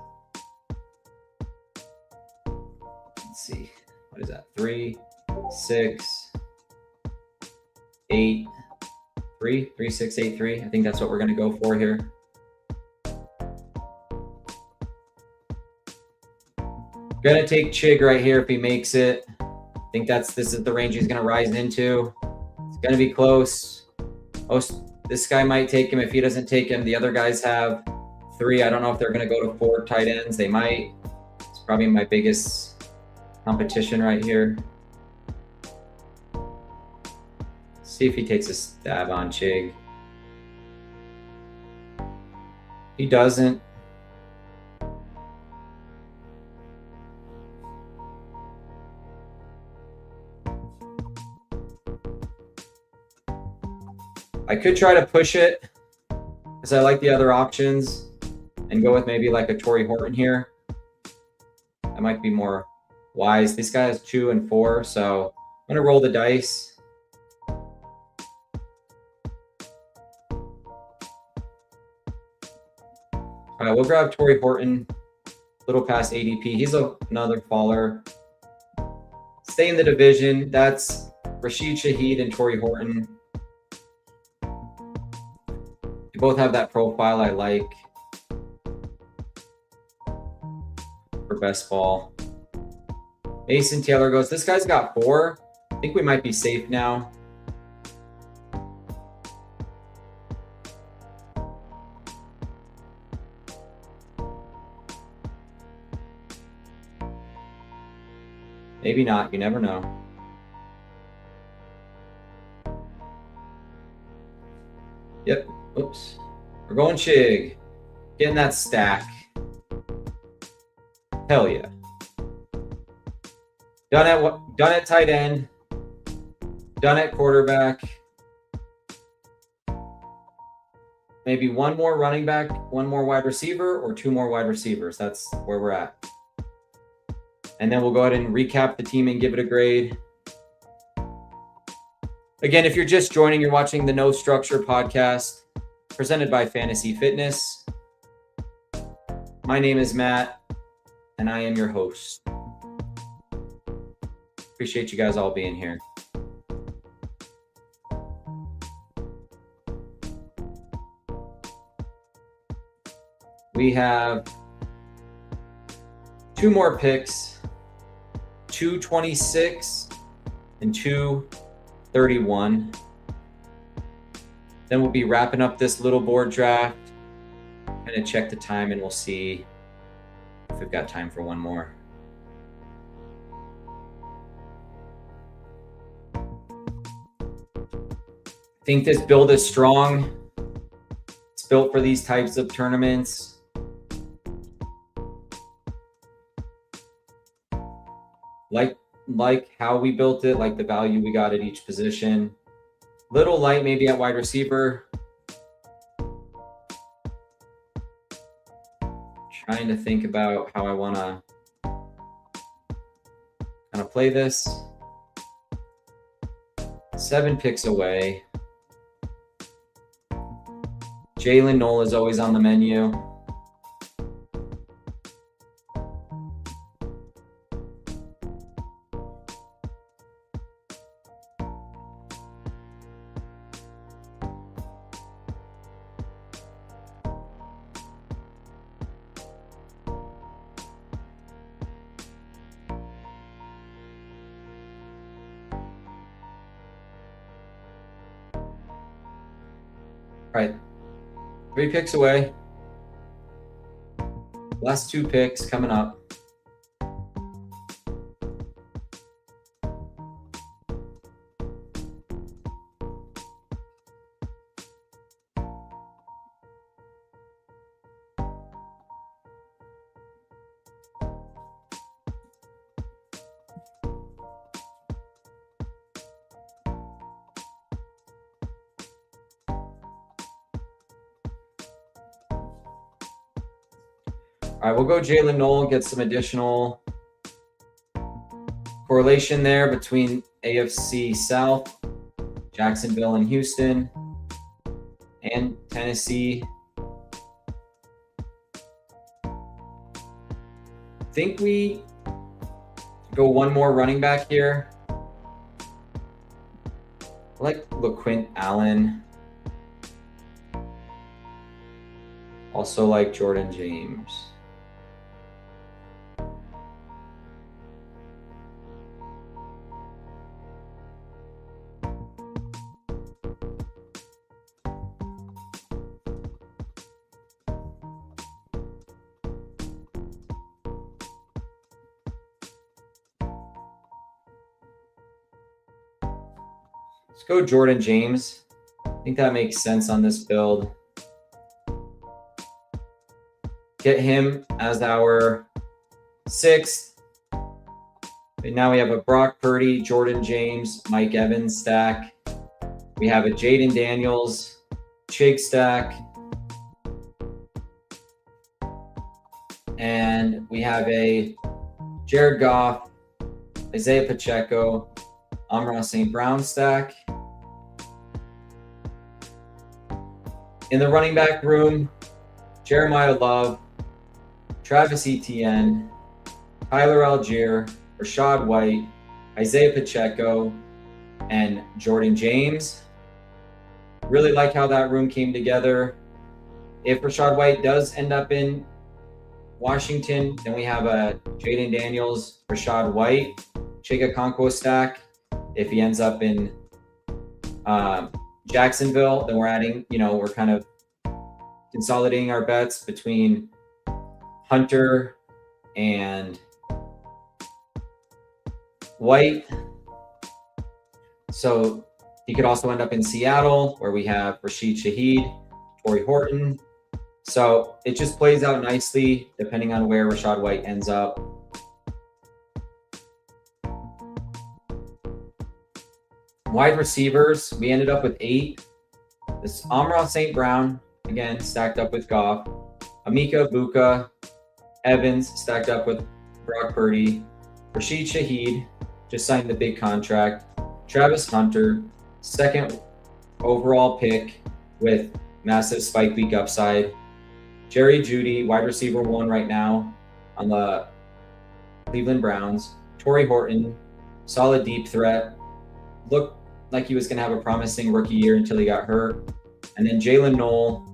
Let's see. What is that? 3, 6, 8, 3, 3, 6, 8, 3. I think that's what we're going to go for here. Gonna take Chig right here if he makes it. I think this is the range he's gonna rise into. It's going to be close. Oh, this guy might take him. If he doesn't take him, the other guys have 3. I don't know if they're going to go to 4 tight ends. They might. It's probably my biggest competition right here. See if he takes a stab on Chig. He doesn't. I could try to push it because I like the other options and go with maybe like a Torrey Horton here. That might be more wise. This guy has 2 and 4, so I'm going to roll the dice. All right, we'll grab Torrey Horton, a little past ADP. He's another faller. Stay in the division. That's Rashid Shaheed and Torrey Horton. They both have that profile I like for best ball. Mason Taylor goes, this guy's got 4. I think we might be safe now. Maybe not. You never know. Yep. Oops. We're going Chig. Getting that stack. Hell yeah. Done at tight end. Done at quarterback. Maybe 1 more running back, 1 more wide receiver, or 2 more wide receivers. That's where we're at. And then we'll go ahead and recap the team and give it a grade. Again, if you're just joining, you're watching the No Structure podcast presented by Fantasy Fitness. My name is Matt, and I am your host. Appreciate you guys all being here. We have 2 more picks, 226 and 231. Then we'll be wrapping up this little board draft. I'm going to check the time and we'll see if we've got time for 1 more. I think this build is strong. It's built for these types of tournaments. Like how we built it, like the value we got at each position. Little light maybe at wide receiver. Trying to think about how I want to kind of play this. 7 picks away. Jalen Noel is always on the menu. All right, 3 picks away. Last 2 picks coming up. All right, we'll go Jalen Noel, get some additional correlation there between AFC South, Jacksonville and Houston, and Tennessee. I think we go 1 more running back here. I like LaQuint Allen. Also like Jordan James. Let's go Jordan James. I think that makes sense on this build. Get him as our 6th. And now we have a Brock Purdy, Jordan James, Mike Evans stack. We have a Jaden Daniels, Chig stack. And we have a Jared Goff, Isaiah Pacheco, Amon-Ra St. Brown stack. In the running back room, Jeremiah Love, Travis Etienne, Tyler Algier, Rachaad White, Isaiah Pacheco, and Jordan James. Really like how that room came together. If Rachaad White does end up in Washington, then we have a Jaden Daniels, Rachaad White, Chig Okonkwo stack. If he ends up in Jacksonville, then we're adding, we're kind of consolidating our bets between Hunter and White. So he could also end up in Seattle, where we have Rashid Shaheed, Torrey Horton. So it just plays out nicely depending on where Rachaad White ends up. Wide receivers, we ended up with 8. This Amon-Ra St. Brown, again, stacked up with Goff. Emeka Egbuka, Evans, stacked up with Brock Purdy. Rashid Shaheed, just signed the big contract. Travis Hunter, 2nd overall pick with massive spike week upside. Jerry Jeudy, wide receiver 1 right now on the Cleveland Browns. Torrey Horton, solid deep threat. Looked like he was going to have a promising rookie year until he got hurt. And then Jalen Knoll,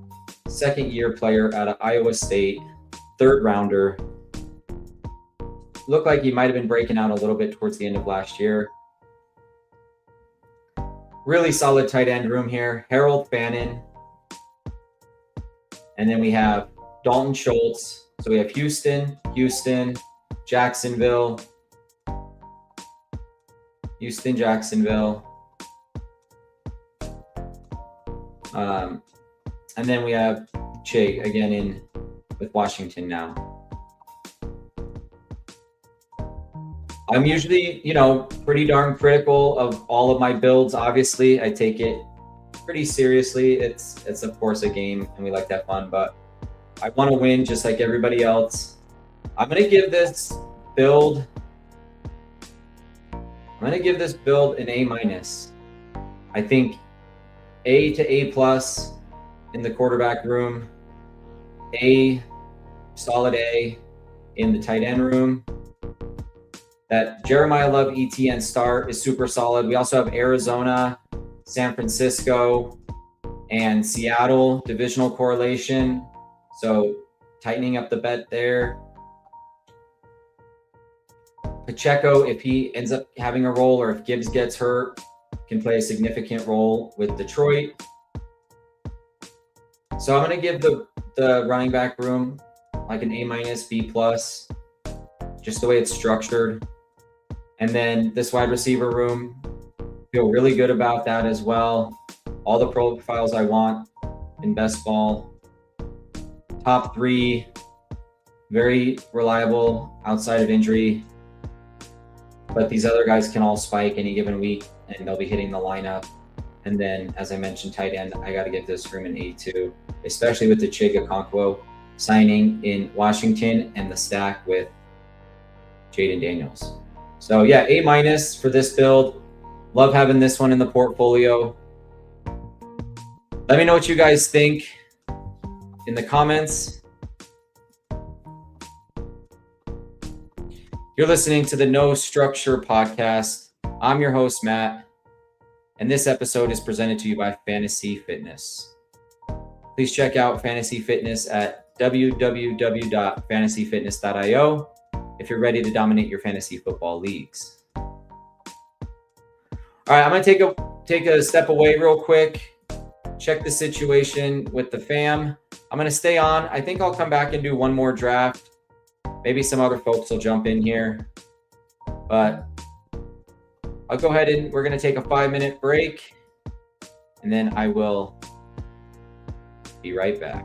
2nd-year player out of Iowa State, 3rd rounder. Looked like he might have been breaking out a little bit towards the end of last year. Really solid tight end room here. Harold Fannin. And then we have Dalton Schultz. So we have Houston, Jacksonville, Jacksonville. And then we have Chig again with Washington now. I'm usually, pretty darn critical of all of my builds. Obviously, I take it pretty seriously. It's of course a game and we like to have fun, but I want to win just like everybody else. I'm going to give this build an A-. I think A to A+ in the quarterback room, solid A in the tight end room. That Jeremiah Love ETN start is super solid. We also have Arizona, San Francisco, and Seattle divisional correlation. So tightening up the bet there. Pacheco, if he ends up having a role or if Gibbs gets hurt, can play a significant role with Detroit. So I'm going to give the running back room like an A-, B+, just the way it's structured. And then this wide receiver room, feel really good about that as well. All the profiles I want in best ball. Top 3, very reliable outside of injury. But these other guys can all spike any given week and they'll be hitting the lineup. And then, as I mentioned, tight end, I got to give this room an A2, especially with the Chig Okonkwo signing in Washington and the stack with Jaden Daniels. So yeah, A- for this build. Love having this one in the portfolio. Let me know what you guys think in the comments. You're listening to the No Structure Podcast. I'm your host, Matt, and this episode is presented to you by Fantasy Fitness. Please check out Fantasy Fitness at www.fantasyfitness.io if you're ready to dominate your fantasy football leagues. All right, I'm going to take a step away real quick, check the situation with the fam. I'm going to stay on. I think I'll come back and do one more draft. Maybe some other folks will jump in here. But I'll go ahead and we're going to take a 5-minute break, and then I will be right back.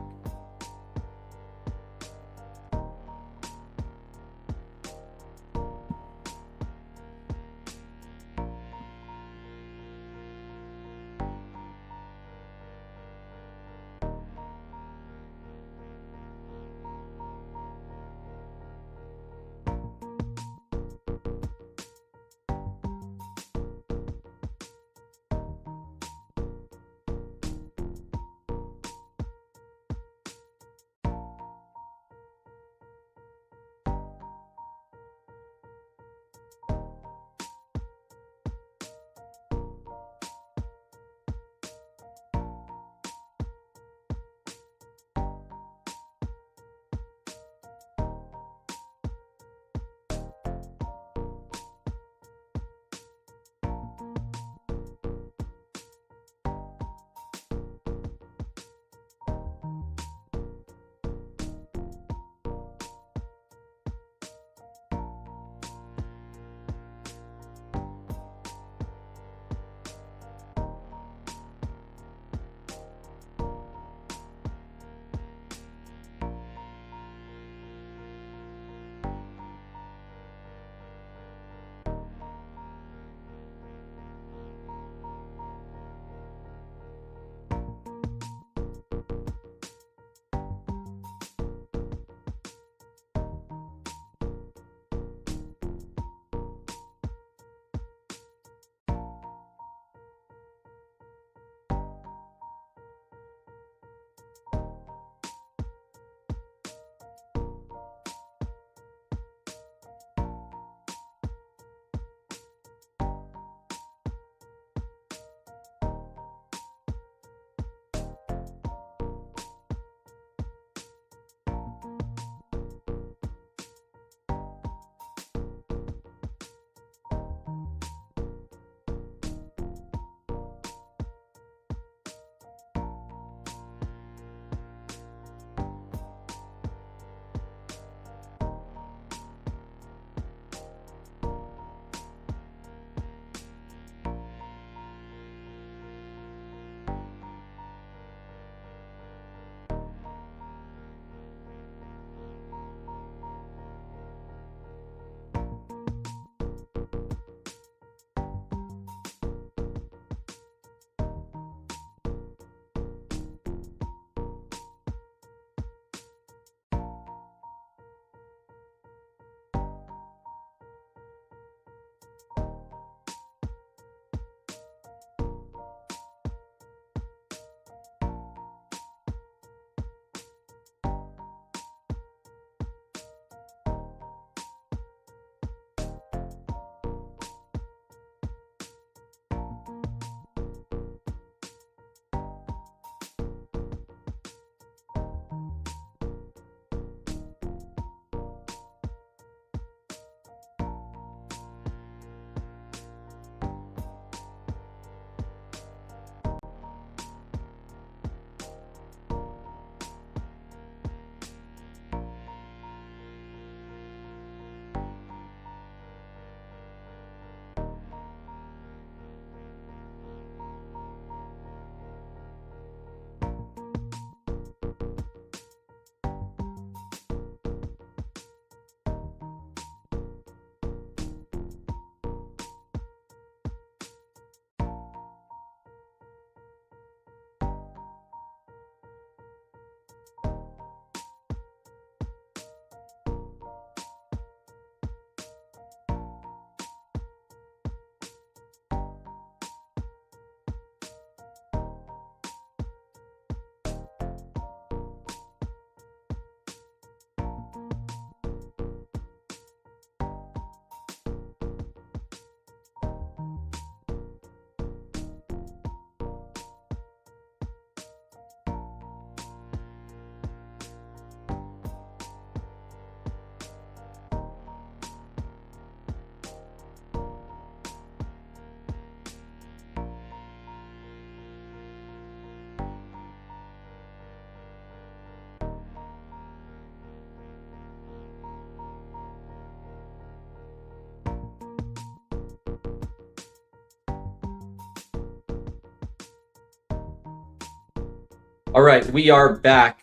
All right, we are back.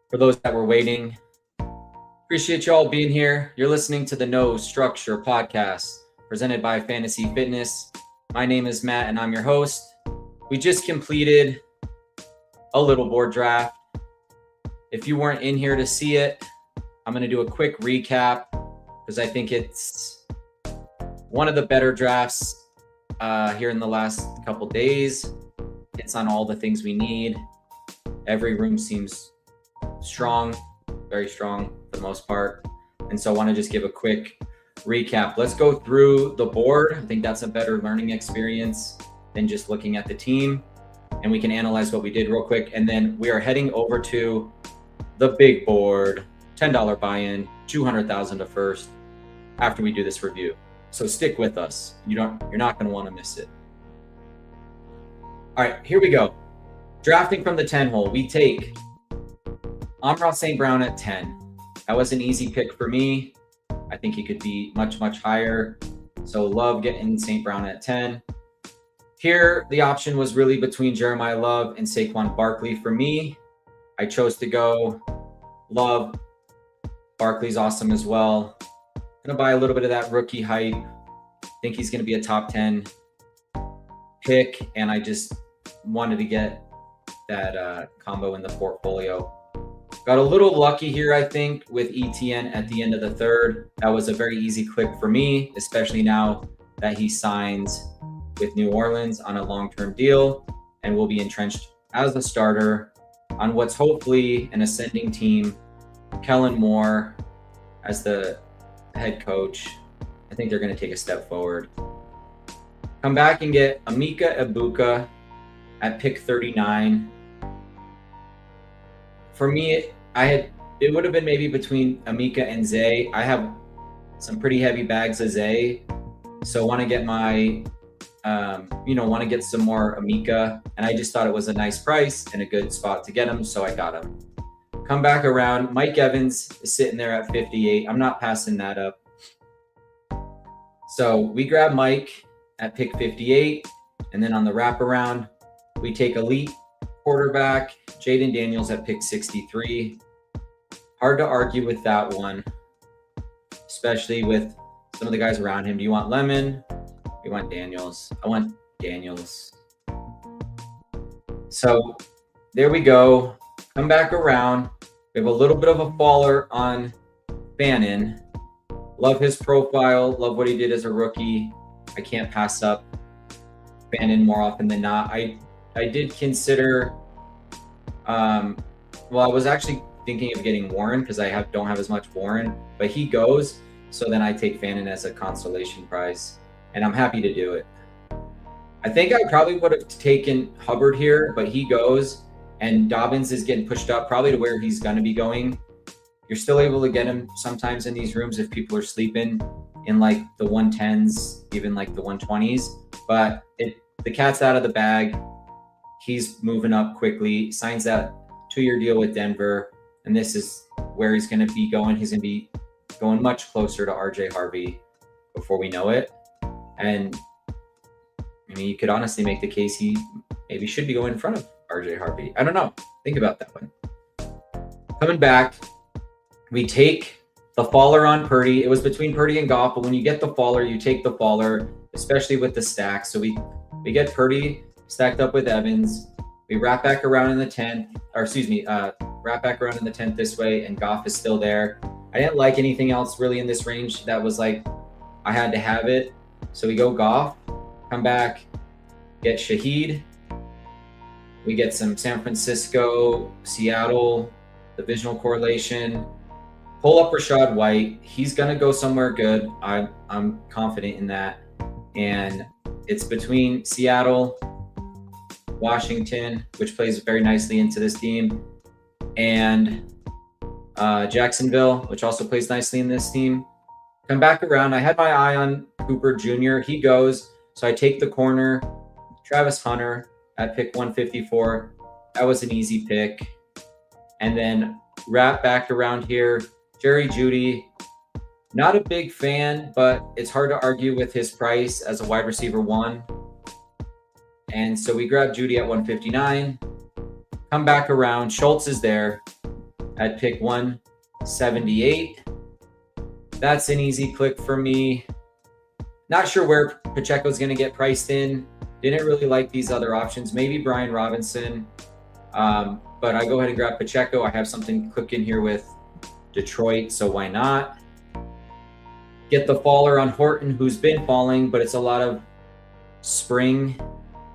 For those that were waiting, appreciate you all being here. You're listening to the No Structure podcast presented by Fantasy Fitness. My name is Matt and I'm your host. We just completed a little board draft. If you weren't in here to see it, I'm going to do a quick recap because I think it's one of the better drafts here in the last couple days. It's on all the things we need. Every room seems strong, very strong for the most part. And so I want to just give a quick recap. Let's go through the board. I think that's a better learning experience than just looking at the team. And we can analyze what we did real quick. And then we are heading over to the big board, $10 buy-in, $200,000 to first after we do this review. So stick with us. You're not going to want to miss it. All right, here we go. Drafting from the 10 hole, we take Amon-Ra St. Brown at 10. That was an easy pick for me. I think he could be much, much higher. So love getting St. Brown at 10. Here, the option was really between Jeremiah Love and Saquon Barkley. For me, I chose to go Love. Barkley's awesome as well. Gonna buy a little bit of that rookie hype. Think he's gonna be a top 10 pick, and I just wanted to get that combo in the portfolio. Got a little lucky here, I think, with ETN at the end of the third. That was a very easy click for me, especially now that he signs with New Orleans on a long-term deal and will be entrenched as a starter on what's hopefully an ascending team. Kellen Moore as the head coach. I think they're going to take a step forward. Come back and get Emeka Egbuka at pick 39. For me, it would have been maybe between Emeka and Zay. I have some pretty heavy bags of Zay, so want to get my, want to get some more Emeka, and I just thought it was a nice price and a good spot to get him, so I got him. Come back around. Mike Evans is sitting there at 58. I'm not passing that up. So we grab Mike at pick 58, and then on the wraparound, we take elite quarterback Jayden Daniels at pick 63. Hard to argue with that one, especially with some of the guys around him. Do you want Lemon? You want Daniels? I want Daniels. So there we go. Come back around. We have a little bit of a faller on Bannon. Love his profile. Love what he did as a rookie. I can't pass up Bannon more often than not. I did consider, I was actually thinking of getting Warren because I don't have as much Warren, but he goes. So then I take Bannon as a consolation prize, and I'm happy to do it. I think I probably would have taken Hubbard here, but he goes, and Dobbins is getting pushed up probably to where he's going to be going. You're still able to get him sometimes in these rooms if people are sleeping in like the 110s, even like the 120s, but the cat's out of the bag. He's moving up quickly, signs that 2-year deal with Denver, and this is where he's going to be going. He's going to be going much closer to RJ Harvey before we know it. And I mean, you could honestly make the case he maybe should be going in front of RJ Harvey. I don't know. Think about that one. Coming back, we take the faller on Purdy. It was between Purdy and Goff, but when you get the faller, you take the faller, especially with the stack. So we get Purdy stacked up with Evans. We wrap back around in the 10th, wrap back around in the 10th this way, and Goff is still there. I didn't like anything else really in this range that was like, I had to have it. So we go Goff, come back, get Shaheed. We get some San Francisco, Seattle, divisional correlation. Pull up Rachaad White. He's going to go somewhere good. I'm confident in that. And it's between Seattle, Washington, which plays very nicely into this team, and Jacksonville, which also plays nicely in this team. Come back around. I had my eye on Cooper Jr. He goes. So I take the corner, Travis Hunter at pick 154. That was an easy pick. And then wrap back around here, Jerry Jeudy. Not a big fan, but it's hard to argue with his price as a wide receiver 1. And so we grabbed Jeudy at 159. come back around. Schultz is there at pick 178. That's an easy click for me. Not sure where Pacheco's going to get priced in. Didn't really like these other options. Maybe Brian Robinson. But I go ahead and grab Pacheco. I have something cooking here with Detroit, so why not? Get the faller on Horton, who's been falling, but it's a lot of spring.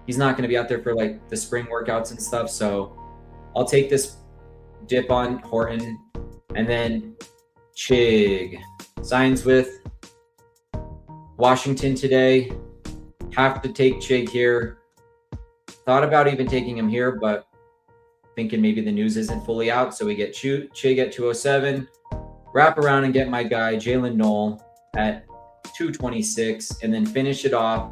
He's not going to be out there for like the spring workouts and stuff, so I'll take this dip on Horton. And then Chig signs with Washington today. Have to take Chig here. Thought about even taking him here, but thinking maybe the news isn't fully out, so we get Chig at 207. Wrap around and get my guy Jalen Knoll at 226, and then finish it off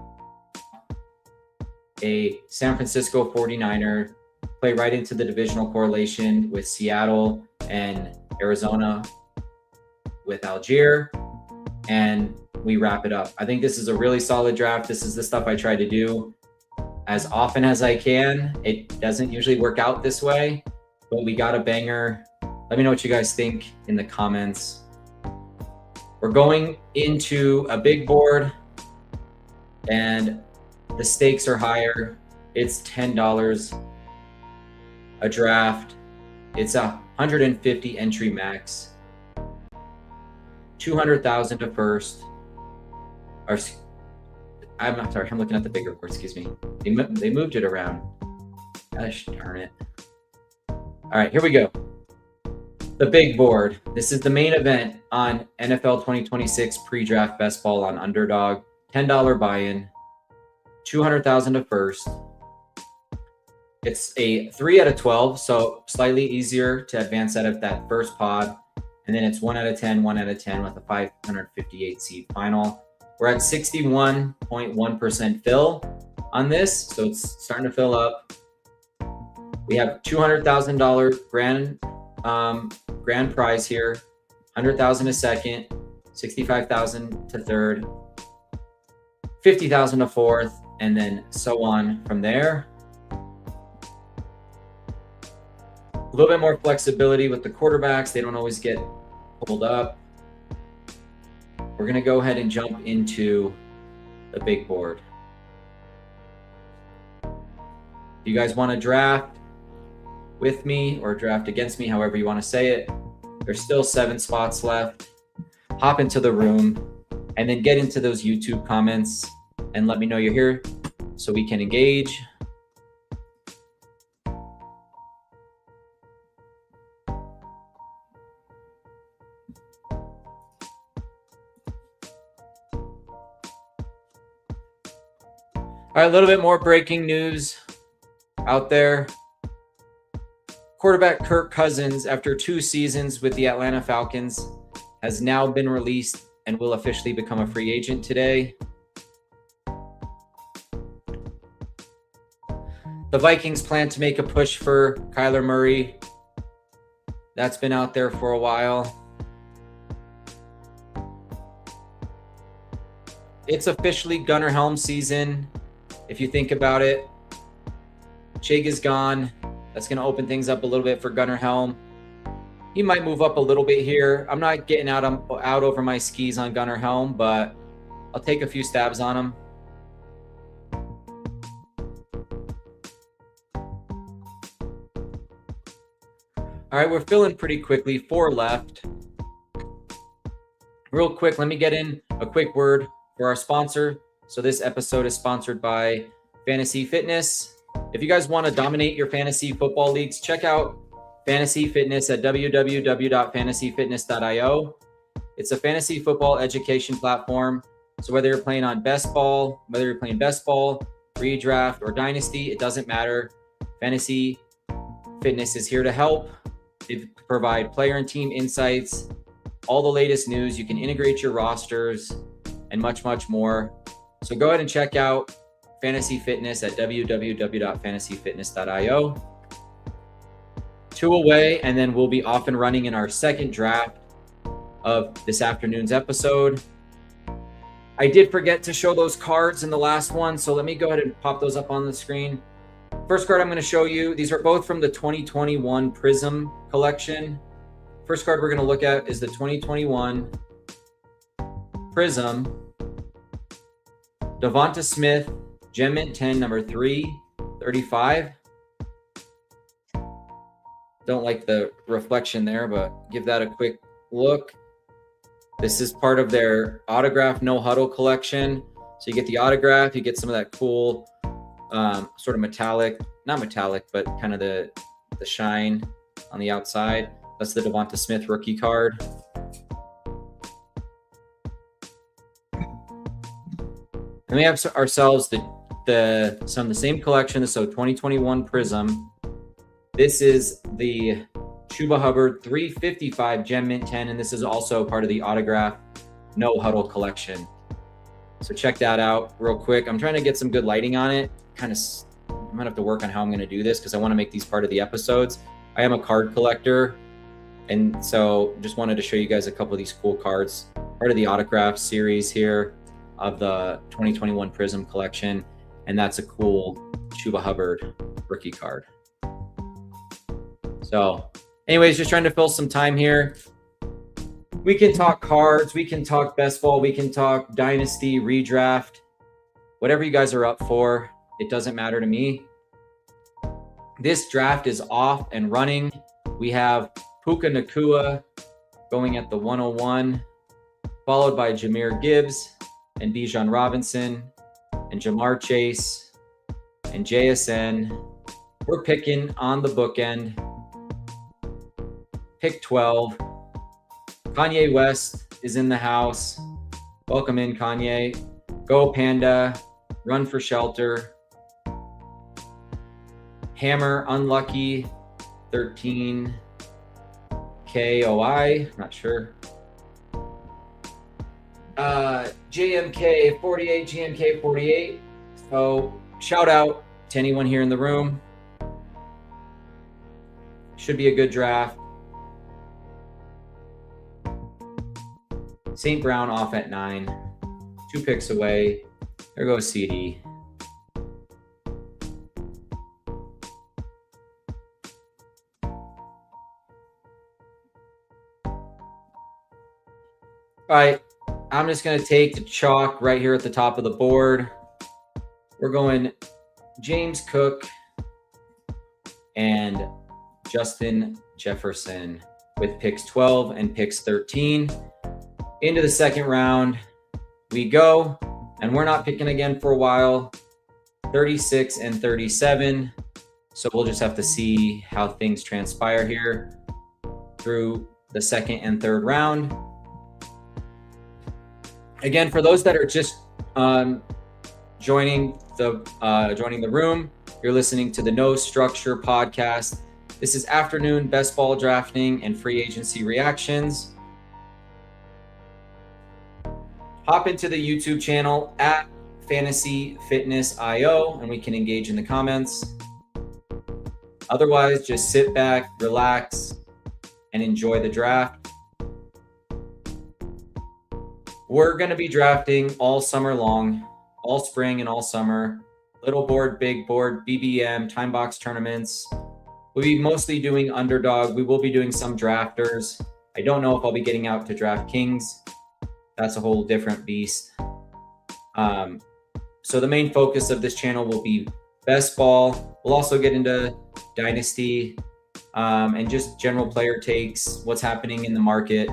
a San Francisco 49er, play right into the divisional correlation with Seattle and Arizona with Algier, and we wrap it up. I think this is a really solid draft. This is the stuff I try to do as often as I can. It doesn't usually work out this way, but we got a banger. Let me know what you guys think in the comments. We're going into a big board and the stakes are higher. It's $10 a draft. It's 150 entry max. 200,000 to first. Or I'm sorry, I'm looking at the bigger board, excuse me. They moved it around. Gosh darn it. All right, here we go. The big board. This is the main event on NFL 2026 pre-draft best ball on Underdog. $10 buy-in. 200,000 to first. It's a 3 out of 12, so slightly easier to advance out of that first pod. And then it's 1 out of 10, 1 out of 10 with a 558 seed final. We're at 61.1% fill on this, so it's starting to fill up. We have $200,000 grand prize here, 100,000 a second, 65,000 to third, 50,000 to fourth, and then so on from there. A little bit more flexibility with the quarterbacks. They don't always get pulled up. We're going to go ahead and jump into the big board. If you guys want to draft with me or draft against me, however you want to say it, there's still 7 spots left. Hop into the room and then get into those YouTube comments and let me know you're here so we can engage. All right, a little bit more breaking news out there. Quarterback Kirk Cousins, after 2 seasons with the Atlanta Falcons, has now been released and will officially become a free agent today. The Vikings plan to make a push for Kyler Murray. That's been out there for a while. It's officially Gunnar Helm season. If you think about it, Chig is gone. That's going to open things up a little bit for Gunnar Helm. He might move up a little bit here. I'm not getting out over my skis on Gunnar Helm, but I'll take a few stabs on him. All right, we're filling pretty quickly. 4 left. Real quick, let me get in a quick word for our sponsor. So this episode is sponsored by Fantasy Fitness. If you guys want to dominate your fantasy football leagues, check out Fantasy Fitness at www.fantasyfitness.io. It's a fantasy football education platform. So whether you're playing on best ball, redraft, or dynasty, it doesn't matter. Fantasy Fitness is here to help. They provide player and team insights, all the latest news. You can integrate your rosters and much, much more. So go ahead and check out Fantasy Fitness at www.fantasyfitness.io. 2 away, and then we'll be off and running in our second draft of this afternoon's episode. I did forget to show those cards in the last one, so let me go ahead and pop those up on the screen. First card I'm going to show you, these are both from the 2021 Prism collection. First card we're going to look at is the 2021 Prism Devonta Smith Gem Mint 10 number 335. Don't like the reflection there, but give that a quick look. This is part of their autograph no huddle collection. So you get the autograph, you get some of that cool sort of metallic, not metallic, but kind of the shine on the outside. That's the Devonta Smith rookie card. And we have ourselves the same collection. So 2021 Prism. This is the Chuba Hubbard 355 Gem Mint 10, and this is also part of the autograph no huddle collection. So check that out real quick. I'm trying to get some good lighting on it. I'm gonna have to work on how I'm gonna do this because I want to make these part of the episodes. I am a card collector, and so just wanted to show you guys a couple of these cool cards, part of the autograph series here of the 2021 Prism collection, and that's a cool Chuba Hubbard rookie card. So anyways, just trying to fill some time here. We can talk cards, we can talk best ball, we can talk dynasty, redraft, whatever you guys are up for. It doesn't matter to me. This draft is off and running. We have Puka Nacua going at the 101, followed by Jahmyr Gibbs and Bijan Robinson and Jamar Chase and JSN. We're picking on the bookend. Pick 12. Kanye West is in the house. Welcome in, Kanye. Go Panda. Run for Shelter. Hammer Unlucky 13 KOI. Not sure. JMK 48, GMK 48. So shout out to anyone here in the room. Should be a good draft. St. Brown off at 9. 2 picks away. There goes CD. All right, I'm just going to take the chalk right here at the top of the board. We're going James Cook and Justin Jefferson with picks 12 and picks 13. Into the second round we go, and we're not picking again for a while. 36 and 37. So we'll just have to see how things transpire here through the second and third round. Again, for those that are just joining the room, you're listening to the No Structure podcast. This is afternoon best ball drafting and free agency reactions. Hop into the YouTube channel at Fantasy Fitness IO, and we can engage in the comments. Otherwise, just sit back, relax, and enjoy the draft. We're going to be drafting all summer long, all spring and all summer. Little board, big board, BBM, time box tournaments. We'll be mostly doing underdog. We will be doing some drafters. I don't know if I'll be getting out to DraftKings. That's a whole different beast. So the main focus of this channel will be best ball. We'll also get into dynasty and just general player takes, what's happening in the market.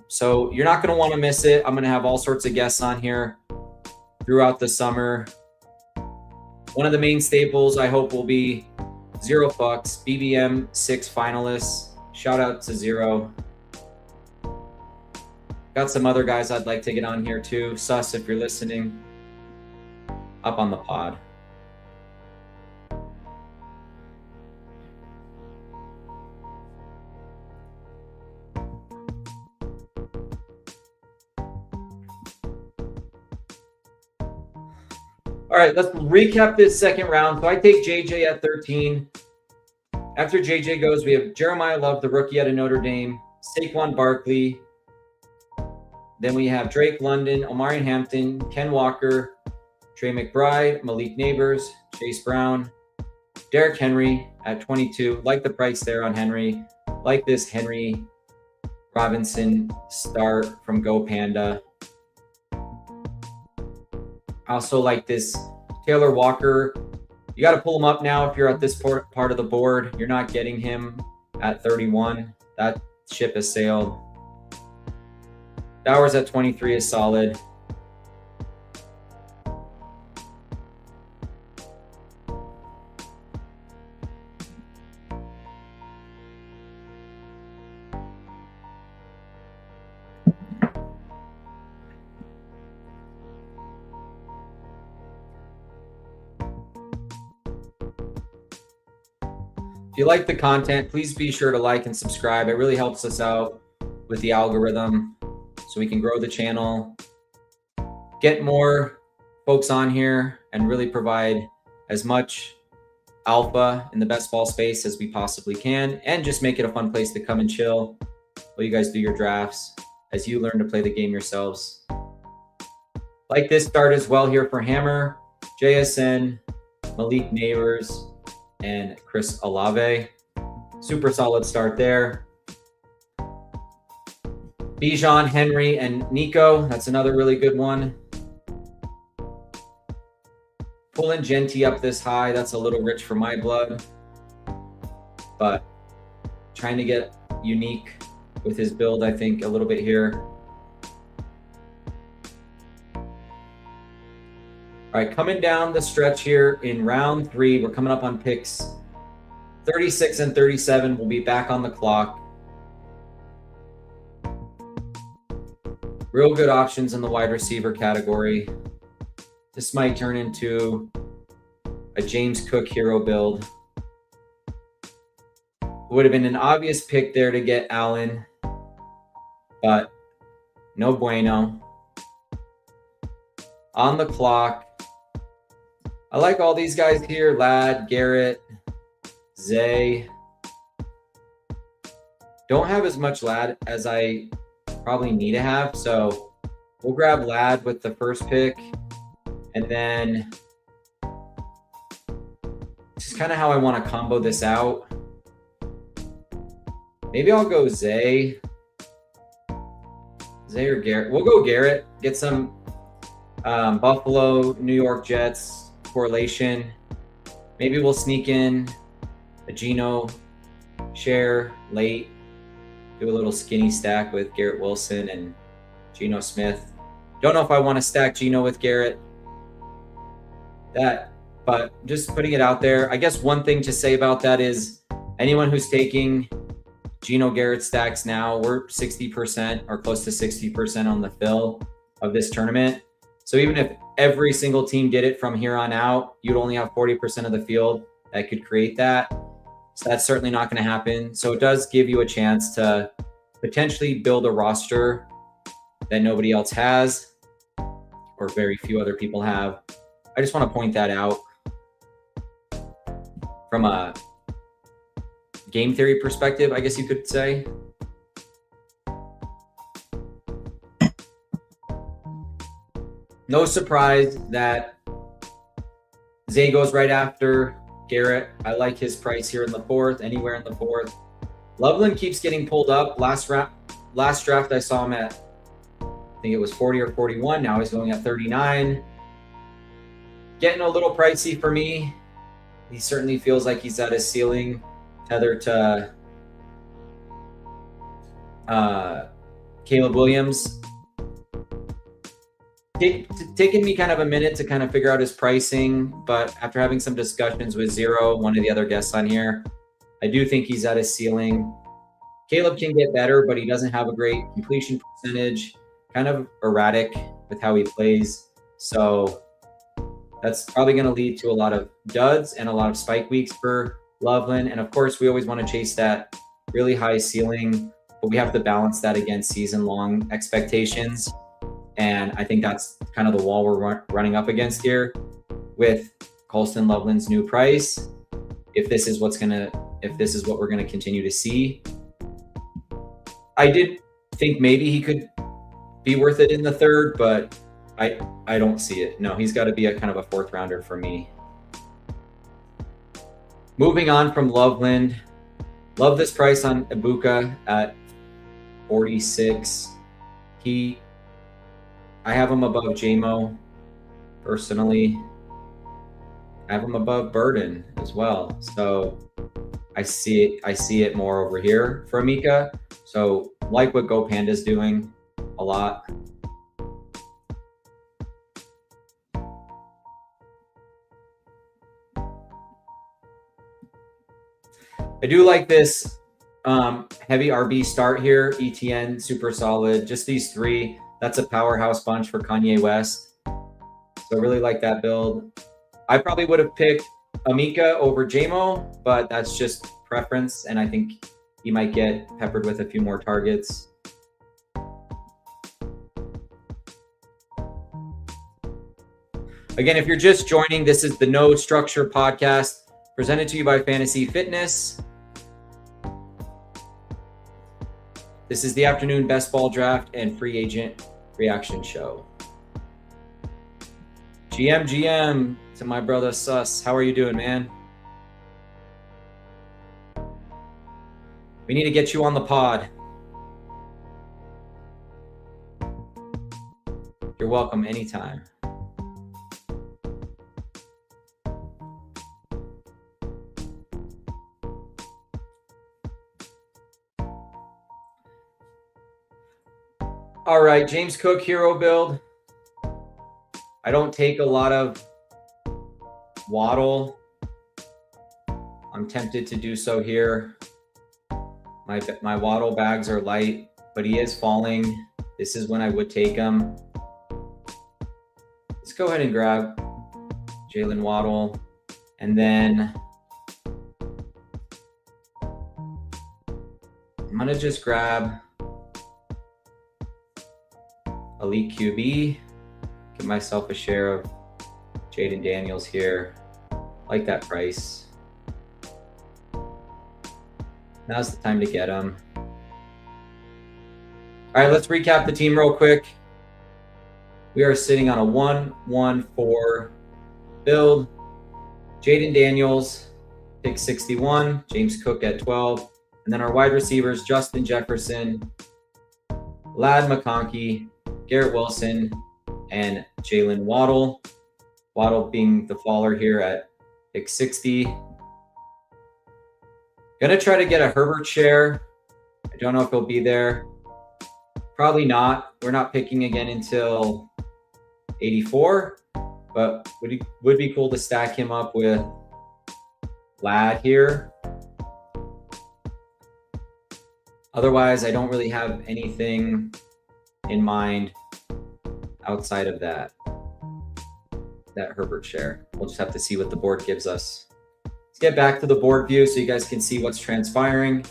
So you're not going to want to miss it. I'm going to have all sorts of guests on here throughout the summer. One of the main staples I hope will be Zero Fucks, BBM 6 finalists. Shout out to Zero. Got some other guys I'd like to get on here too. Sus, if you're listening, up on the pod. All right, let's recap this second round. So I take JJ at 13. After JJ goes, we have Jeremiah Love, the rookie out of Notre Dame, Saquon Barkley. Then we have Drake London, Omarion Hampton, Ken Walker, Trey McBride, Malik Neighbors, Chase Brown, Derrick Henry at 22. Like the price there on Henry. Like this Henry Robinson start from Go Panda. I also like this Taylor Walker. You got to pull him up now if you're at this part of the board. You're not getting him at 31. That ship has sailed. Bowers at 23 is solid. If you like the content, please be sure to like and subscribe. It really helps us out with the algorithm so we can grow the channel, get more folks on here, and really provide as much alpha in the best ball space as we possibly can, and just make it a fun place to come and chill while you guys do your drafts as you learn to play the game yourselves. Like this start as well here for Hammer, JSN, Malik Neighbors, and Chris Olave. Super solid start there. Bijan, Henry, and Nico. That's another really good one. Pulling Genty up this high, that's a little rich for my blood. But trying to get unique with his build, I think, a little bit here. All right, coming down the stretch here in round 3, we're coming up on picks 36 and 37. We'll be back on the clock. Real good options in the wide receiver category. This might turn into a James Cook hero build. Would have been an obvious pick there to get Allen, but no bueno. On the clock, I like all these guys here. Ladd, Garrett, Zay. Don't have as much Ladd as I probably need to have, so we'll grab Ladd with the first pick. And then this is kind of how I want to combo this out. Maybe I'll go Zay. Zay or Garrett. We'll go Garrett. Get some Buffalo, New York Jets correlation. Maybe we'll sneak in a Geno share late. Do a little skinny stack with Garrett Wilson and Geno Smith. Don't know if I want to stack Geno with Garrett. But just putting it out there. I guess one thing to say about that is anyone who's taking Geno Garrett stacks now, we're 60% or close to 60% on the fill of this tournament. So even if every single team did it from here on out, you'd only have 40% of the field that could create that. So that's certainly not going to happen. So it does give you a chance to potentially build a roster that nobody else has or very few other people have. I just want to point that out from a game theory perspective, I guess you could say. No surprise that Zay goes right after Garrett. I like his price here in the 4th, anywhere in the 4th. Loveland keeps getting pulled up. Last draft I saw him at, I think it was 40 or 41. Now he's going at 39. Getting a little pricey for me. He certainly feels like he's at his ceiling, tethered to Caleb Williams. Taking me kind of a minute to kind of figure out his pricing, but after having some discussions with Zero, one of the other guests on here, I do think he's at his ceiling. Caleb can get better, but he doesn't have a great completion percentage, kind of erratic with how he plays. So that's probably going to lead to a lot of duds and a lot of spike weeks for Loveland. And of course, we always want to chase that really high ceiling, but we have to balance that against season-long expectations. And I think that's kind of the wall we're running up against here with Colston Loveland's new price. If this is what we're going to continue to see, I did think maybe he could be worth it in the 3rd, but I don't see it. No, he's got to be a kind of a fourth rounder for me. Moving on from Loveland. Love this price on Ibuka at 46. I have him above JMO personally. I have him above Burden as well. So I see it more over here for Amika. So like what Go Panda's doing a lot. I do like this heavy RB start here. ETN, super solid. Just these three. That's a powerhouse bunch for Kanye West. So I really like that build. I probably would have picked Amika over JMO, but that's just preference. And I think he might get peppered with a few more targets. Again, if you're just joining, this is the No Structure podcast presented to you by Fantasy Fitness. This is the afternoon best ball draft and free agent reaction show. GM to my brother Sus. How are you doing, man? We need to get you on the pod. You're welcome anytime. All right, James Cook hero build. I don't take a lot of Waddle. I'm tempted to do so here. My Waddle bags are light, but he is falling. This is when I would take him. Let's go ahead and grab Jalen Waddle. And then I'm going to just grab Elite QB. Give myself a share of Jaden Daniels here. Like that price. Now's the time to get him. All right, let's recap the team real quick. We are sitting on a 1-1-4 build. Jaden Daniels, pick 61. James Cook at 12. And then our wide receivers, Justin Jefferson, Ladd McConkey, Garrett Wilson, and Jalen Waddle. Waddle being the faller here at pick 60. Gonna try to get a Herbert share. I don't know if he'll be there. Probably not. We're not picking again until 84, but would be cool to stack him up with Ladd here. Otherwise, I don't really have anything in mind outside of that Herbert share. We'll just have to see what the board gives us. Let's get back to the board view so you guys can see what's transpiring.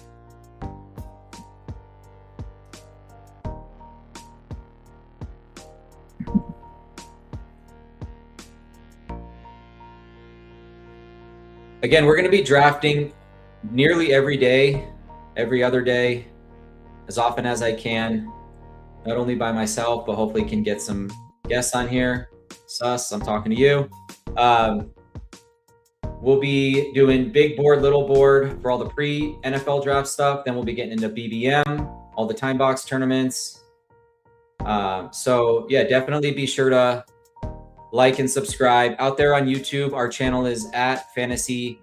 Again, we're going to be drafting nearly every day, every other day, as often as I can. Not only by myself, but hopefully can get some guests on here. Sus, I'm talking to you. We'll be doing big board, little board for all the pre-NFL draft stuff. Then we'll be getting into BBM, all the time box tournaments. So yeah, definitely be sure to like and subscribe. Out there on YouTube, our channel is at Fantasy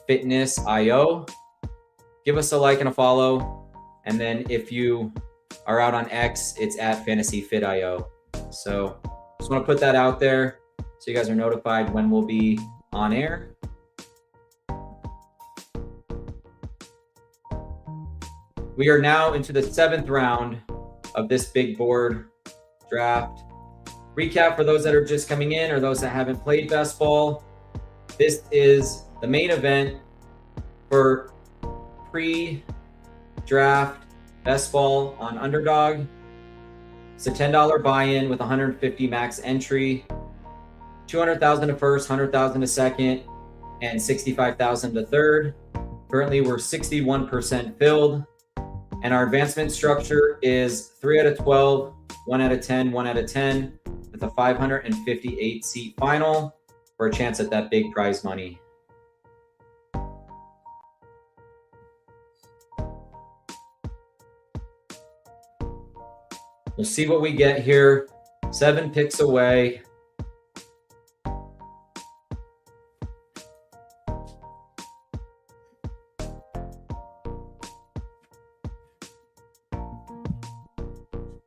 Fitness IO. Give us a like and a follow. And then if you are out on X, it's at Fantasy Fit IO. So just want to put that out there so you guys are notified when we'll be on air. We are now into the 7th round of this big board draft. Recap for those that are just coming in or those that haven't played best ball. This is the main event for pre-draft best ball on Underdog. It's a $10 buy-in with 150 max entry, 200,000 to first, 100,000 to second, and 65,000 to third. Currently, we're 61% filled, and our advancement structure is 3 out of 12, 1 out of 10, 1 out of 10, with with a 558 seat final for a chance at that big prize money. We'll see what we get here. 7 picks away.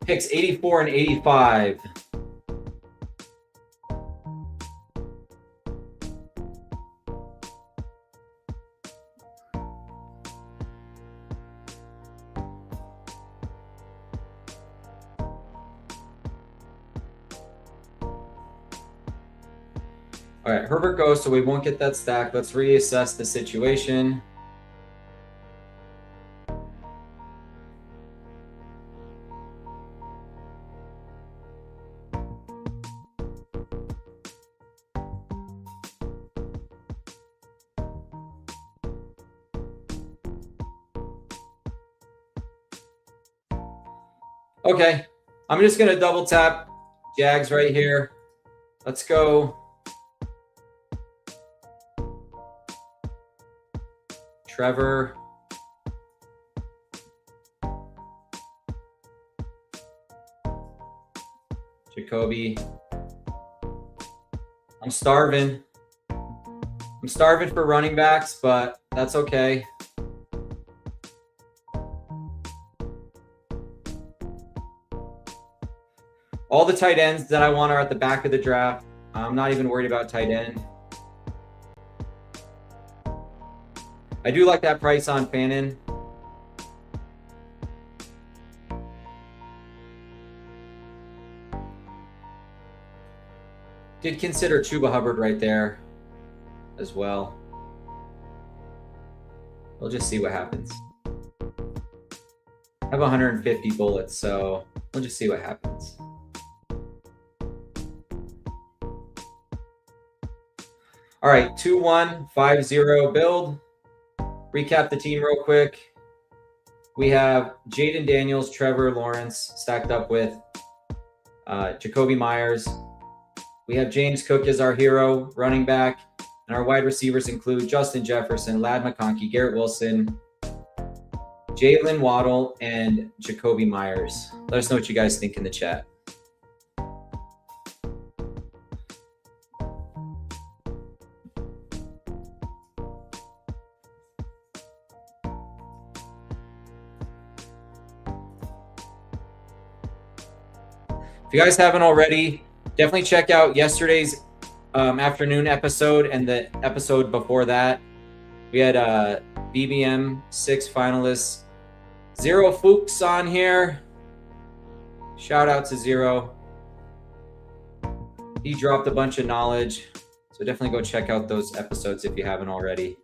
Picks 84 and 85. All right, Herbert goes, so we won't get that stack. Let's reassess the situation. Okay, I'm just going to double tap Jags right here. Let's go. Trevor. Jacoby. I'm starving. I'm starving for running backs, but that's okay. All the tight ends that I want are at the back of the draft. I'm not even worried about tight end. I do like that price on Fannin. Did consider Chuba Hubbard right there as well. We'll just see what happens. I have 150 bullets, so we'll just see what happens. All right, 2-1-5-0 build. Recap the team real quick. We have Jaden Daniels, Trevor Lawrence stacked up with Jacoby Myers. We have James Cook as our hero, running back. And our wide receivers include Justin Jefferson, Ladd McConkey, Garrett Wilson, Jalen Waddle, and Jacoby Myers. Let us know what you guys think in the chat. If you guys haven't already, definitely check out yesterday's afternoon episode and the episode before that. We had BBM 6 finalists. Zero Fuchs on here. Shout out to Zero. He dropped a bunch of knowledge. So definitely go check out those episodes if you haven't already.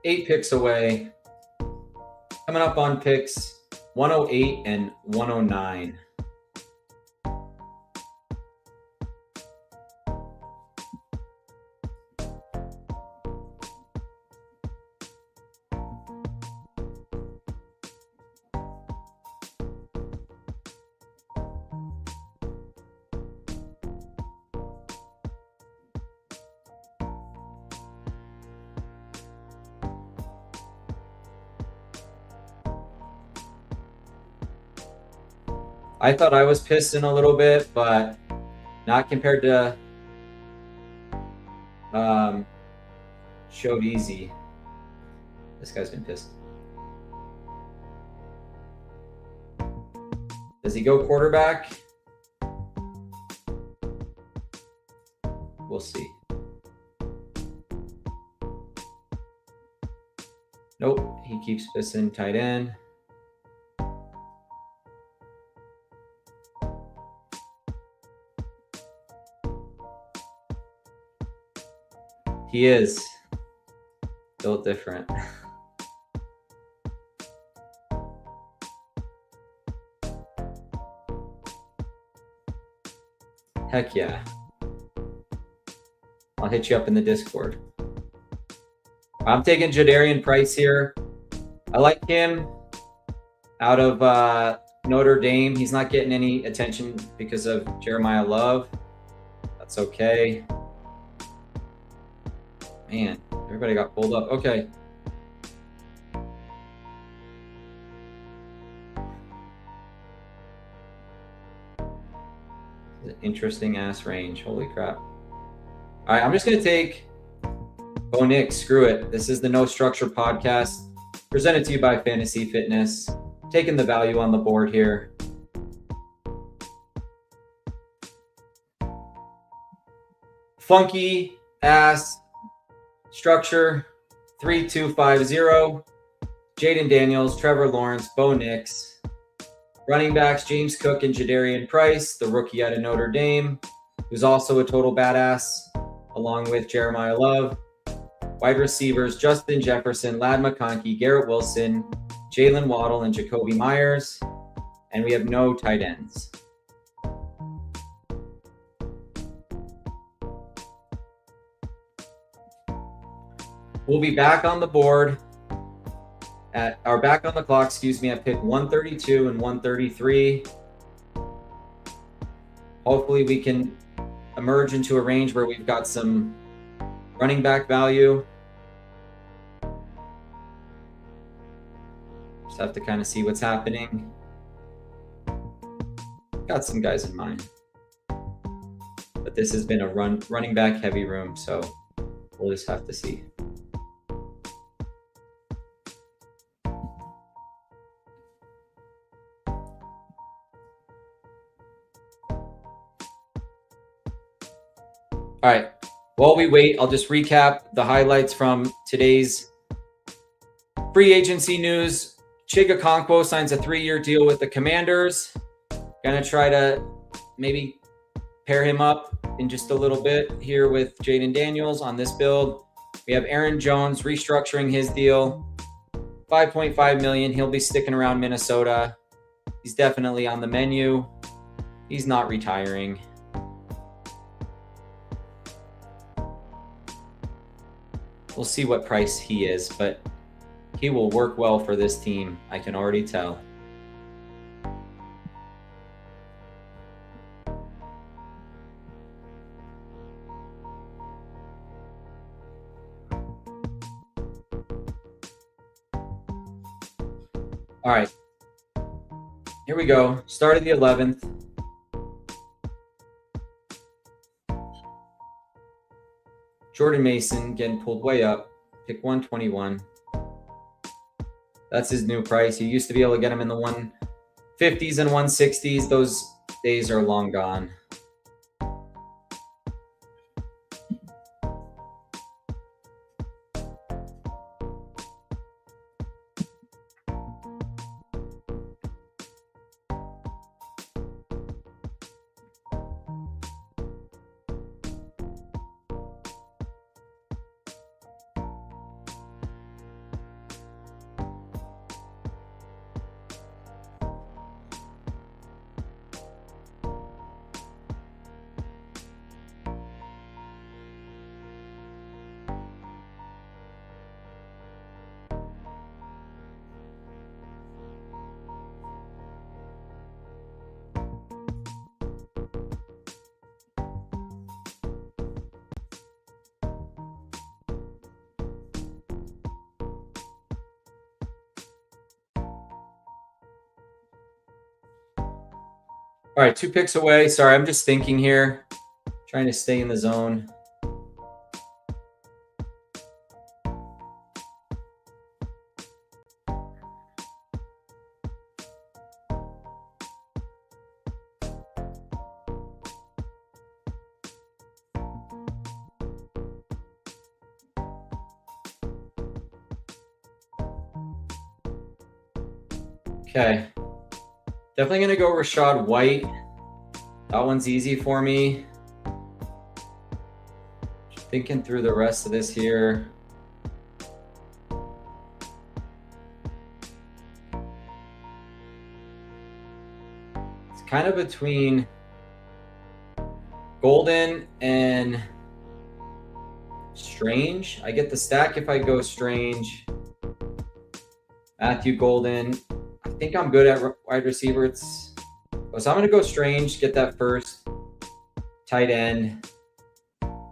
Eight picks away. Coming up on picks 108 and 109. I thought I was pissing a little bit, but not compared to Showed Easy. This guy's been pissed. Does he go quarterback? We'll see. Nope, he keeps pissing tight end. He is built different. Heck yeah. I'll hit you up in the Discord. I'm taking Jadarian Price here. I like him out of Notre Dame. He's not getting any attention because of Jeremiah Love. That's okay. Man, everybody got pulled up. Okay. Interesting ass range. Holy crap. All right, I'm just going to take Bo Nix. Screw it. This is the No Structure podcast presented to you by Fantasy Fitness. Taking the value on the board here. Funky ass structure 3-2-5-0. Jaden Daniels, Trevor Lawrence, Bo Nix. Running backs, James Cook and Jadarian Price, the rookie out of Notre Dame, who's also a total badass, along with Jeremiah Love. Wide receivers, Justin Jefferson, Ladd McConkey, Garrett Wilson, Jalen Waddle, and Jacoby Myers. And we have no tight ends. We'll be back on the board back on the clock, at pick 132 and 133. Hopefully we can emerge into a range where we've got some running back value. Just have to kind of see what's happening. Got some guys in mind. But this has been a running back heavy room, so we'll just have to see. All right, while we wait, I'll just recap the highlights from today's free agency news. Chig Okonkwo signs a 3-year deal with the Commanders. Gonna try to maybe pair him up in just a little bit here with Jaden Daniels on this build. We have Aaron Jones restructuring his deal. $5.5 million. He'll be sticking around Minnesota. He's definitely on the menu. He's not retiring. We'll see what price he is, but he will work well for this team. I can already tell. All right. Here we go. Start of the 11th. Jordan Mason getting pulled way up. Pick 121. That's his new price. You used to be able to get him in the 150s and 160s. Those days are long gone. All right, 2 picks away. Sorry, I'm just thinking here, trying to stay in the zone. Okay. Definitely going to go Rachaad White. That one's easy for me. Just thinking through the rest of this here. It's kind of between Golden and Strange. I get the stack if I go Strange. Matthew Golden. I think I'm good at wide receiver. So I'm going to go Strange, get that first. Tight end.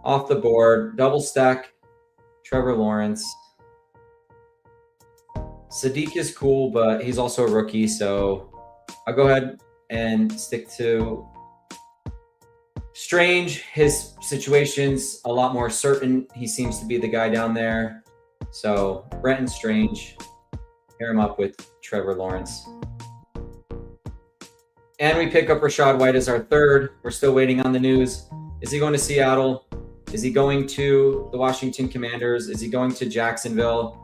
Off the board. Double stack Trevor Lawrence. Sadiq is cool, but he's also a rookie, so I'll go ahead and stick to Strange. His situation's a lot more certain. He seems to be the guy down there. So Brenton Strange, pair him up with Trevor Lawrence. And we pick up Rachaad White as our third. We're still waiting on the news. Is he going to Seattle? Is he going to the Washington Commanders? Is he going to Jacksonville?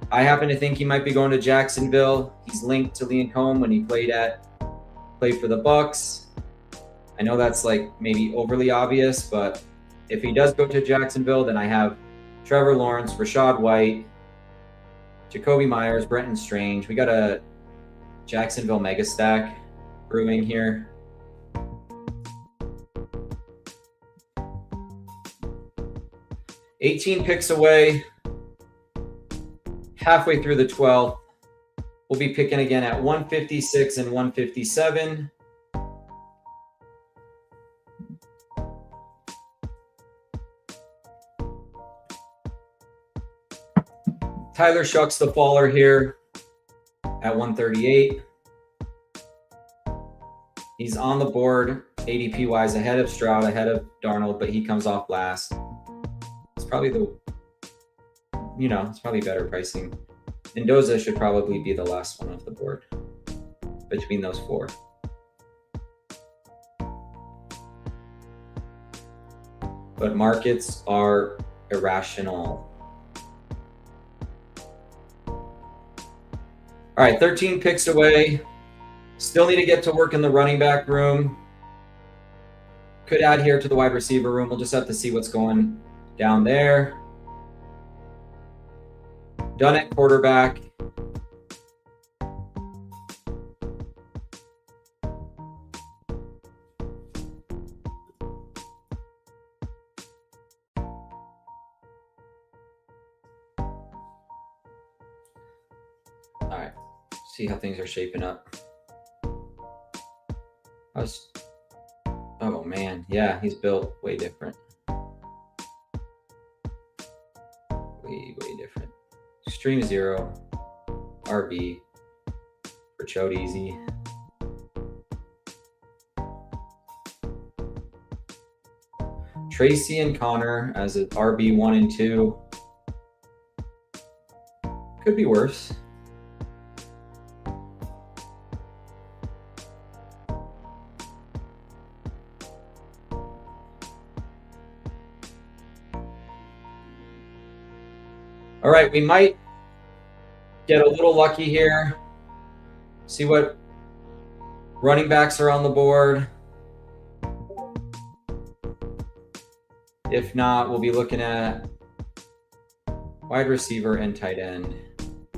I happen to think he might be going to Jacksonville. He's linked to Liam Cohn when he played for the Bucks. I know that's like maybe overly obvious, but if he does go to Jacksonville, then I have Trevor Lawrence, Rachaad White, Jakobi Meyers, Brenton Strange. We got a Jacksonville mega stack brewing here. $18 picks away, halfway through the 12th. We'll be picking again at 156 and 157. Tyler Shucks the faller here at 138. He's on the board ADP wise ahead of Stroud, ahead of Darnold, but he comes off last. It's probably it's probably better pricing. Mendoza should probably be the last one off the board between those four. But markets are irrational. All right, 13 picks away. Still need to get to work in the running back room. Could add here to the wide receiver room. We'll just have to see what's going down there. Done at quarterback. All right, see how things are shaping up. Oh man, yeah, he's built way different. Way different. Extreme Zero, RB for Chode Easy. Tracy and Connor as an RB 1 and 2. Could be worse. All right, we might get a little lucky here. See what running backs are on the board. If not, we'll be looking at wide receiver and tight end.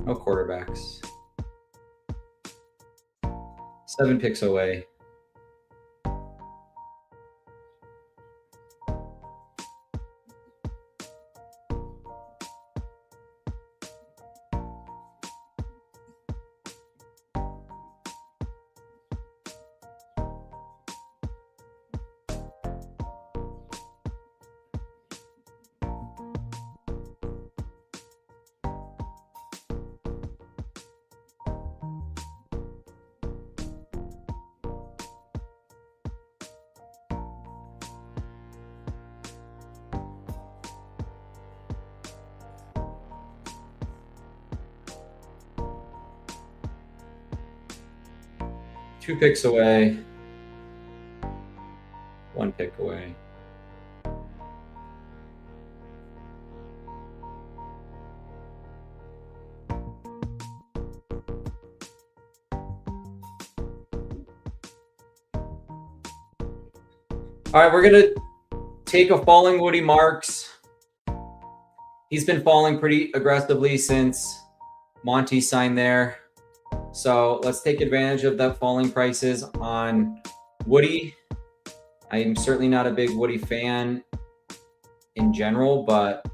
No quarterbacks. 7 picks away. Two picks away. 1 pick away. All right, we're going to take a falling Woody Marks. He's been falling pretty aggressively since Monty signed there. So let's take advantage of the falling prices on Woody. I'm certainly not a big Woody fan in general, but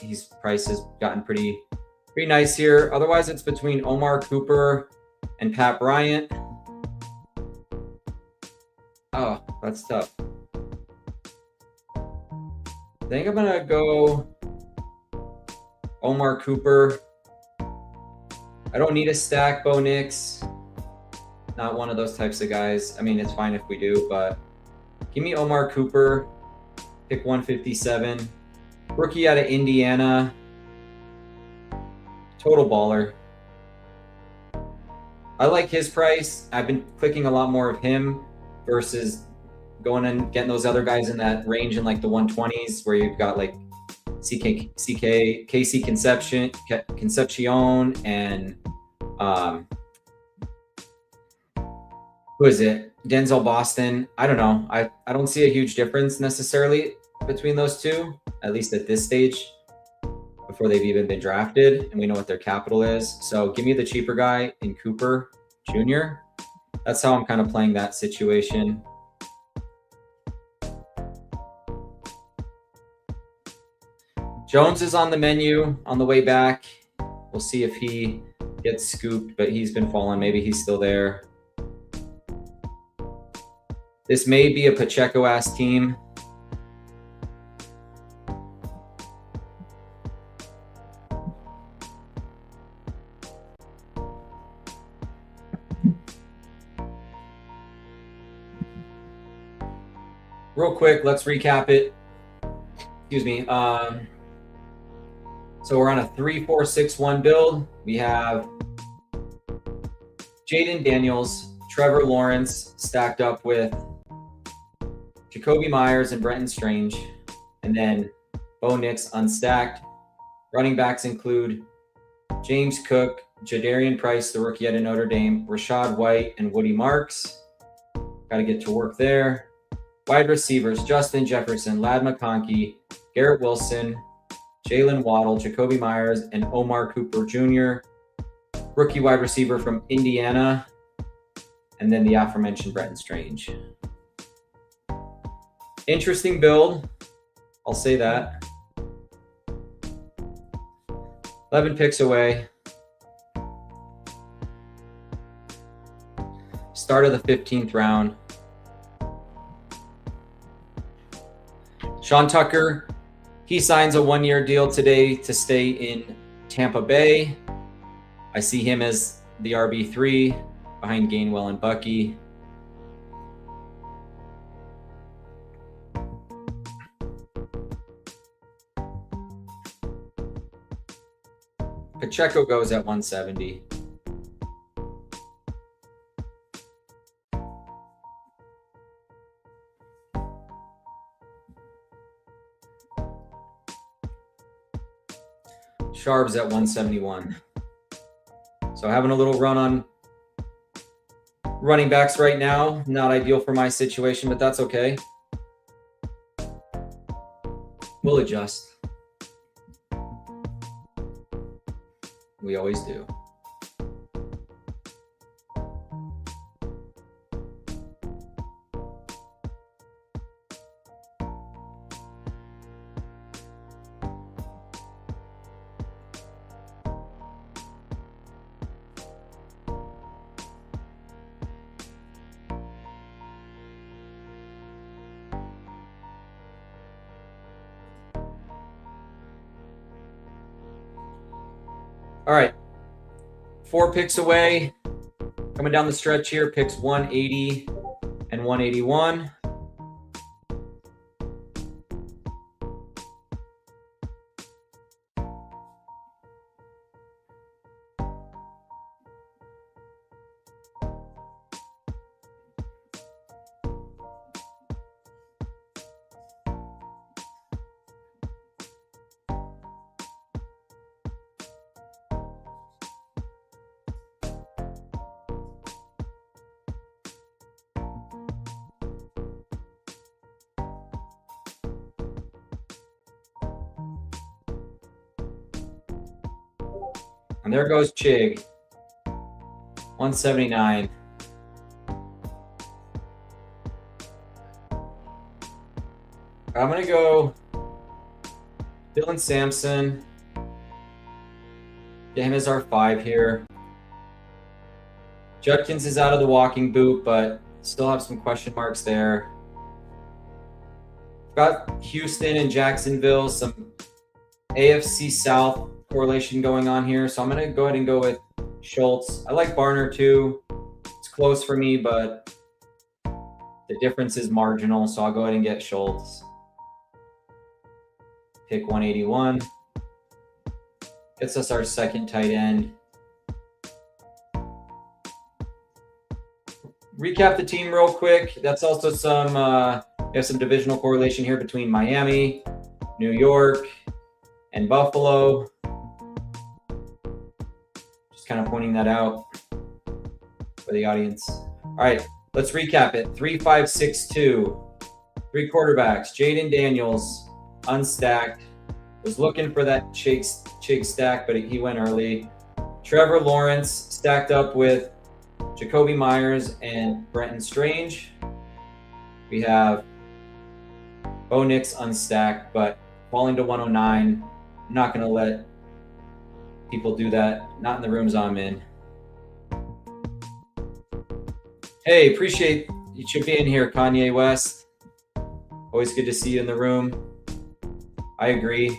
His price has gotten pretty nice here. Otherwise, it's between Omar Cooper and Pat Bryant. Oh, that's tough. I think I'm gonna go Omar Cooper. I don't need a stack Bo Nix. Not one of those types of guys. I mean, it's fine if we do, but give me Omar Cooper. Pick 157. Rookie out of Indiana. Total baller. I like his price. I've been clicking a lot more of him versus going and getting those other guys in that range in like the 120s where you've got like Casey Concepcion and who is it? Denzel Boston. I don't know. I don't see a huge difference necessarily between those two, at least at this stage, before they've even been drafted and we know what their capital is. So give me the cheaper guy in Cooper Jr. That's how I'm kind of playing that situation. Jones is on the menu on the way back. We'll see if he gets scooped, but he's been falling. Maybe he's still there. This may be a Pacheco-ass team. Real quick, let's recap it. Excuse me. So we're on a 3-4-6-1 build. We have Jaden Daniels, Trevor Lawrence stacked up with Jacoby Myers and Brenton Strange, and then Bo Nix unstacked. Running backs include James Cook, Jadarian Price, the rookie out of Notre Dame, Rashad White, and Woody Marks. Got to get to work there. Wide receivers, Justin Jefferson, Ladd McConkey, Garrett Wilson, Jalen Waddle, Jacoby Myers, and Omar Cooper Jr. Rookie wide receiver from Indiana, and then the aforementioned Brenton Strange. Interesting build, I'll say that. 11 picks away. Start of the 15th round. Sean Tucker, he signs a one-year deal today to stay in Tampa Bay. I see him as the RB3 behind Gainwell and Bucky. Pacheco goes at 170. Sharps at 171. So having a little run on running backs right now. Not ideal for my situation, but that's okay. We'll adjust. We always do. All right, 4 picks away. Coming down the stretch here, picks 180 and 181. And there goes Chig. 179. I'm going to go Dylan Sampson. Get him as our 5 here. Judkins is out of the walking boot, but still have some question marks there. Got Houston and Jacksonville, some AFC South correlation going on here. So I'm going to go ahead and go with Schultz. I like Barner too. It's close for me, but the difference is marginal. So I'll go ahead and get Schultz. Pick 181. Gets us our second tight end. Recap the team real quick. That's also some, we have some divisional correlation here between Miami, New York, and Buffalo. Just kind of pointing that out for the audience. All right, let's recap it. 3-5-6-2. 3 quarterbacks. Jaden Daniels, unstacked. Was looking for that Chig stack, but he went early. Trevor Lawrence stacked up with Jacoby Myers and Brenton Strange. We have Bo Nix unstacked, but falling to 109. I'm not going to let people do that. Not in the rooms I'm in. Hey, appreciate you being here, Kanye West. Always good to see you in the room. I agree.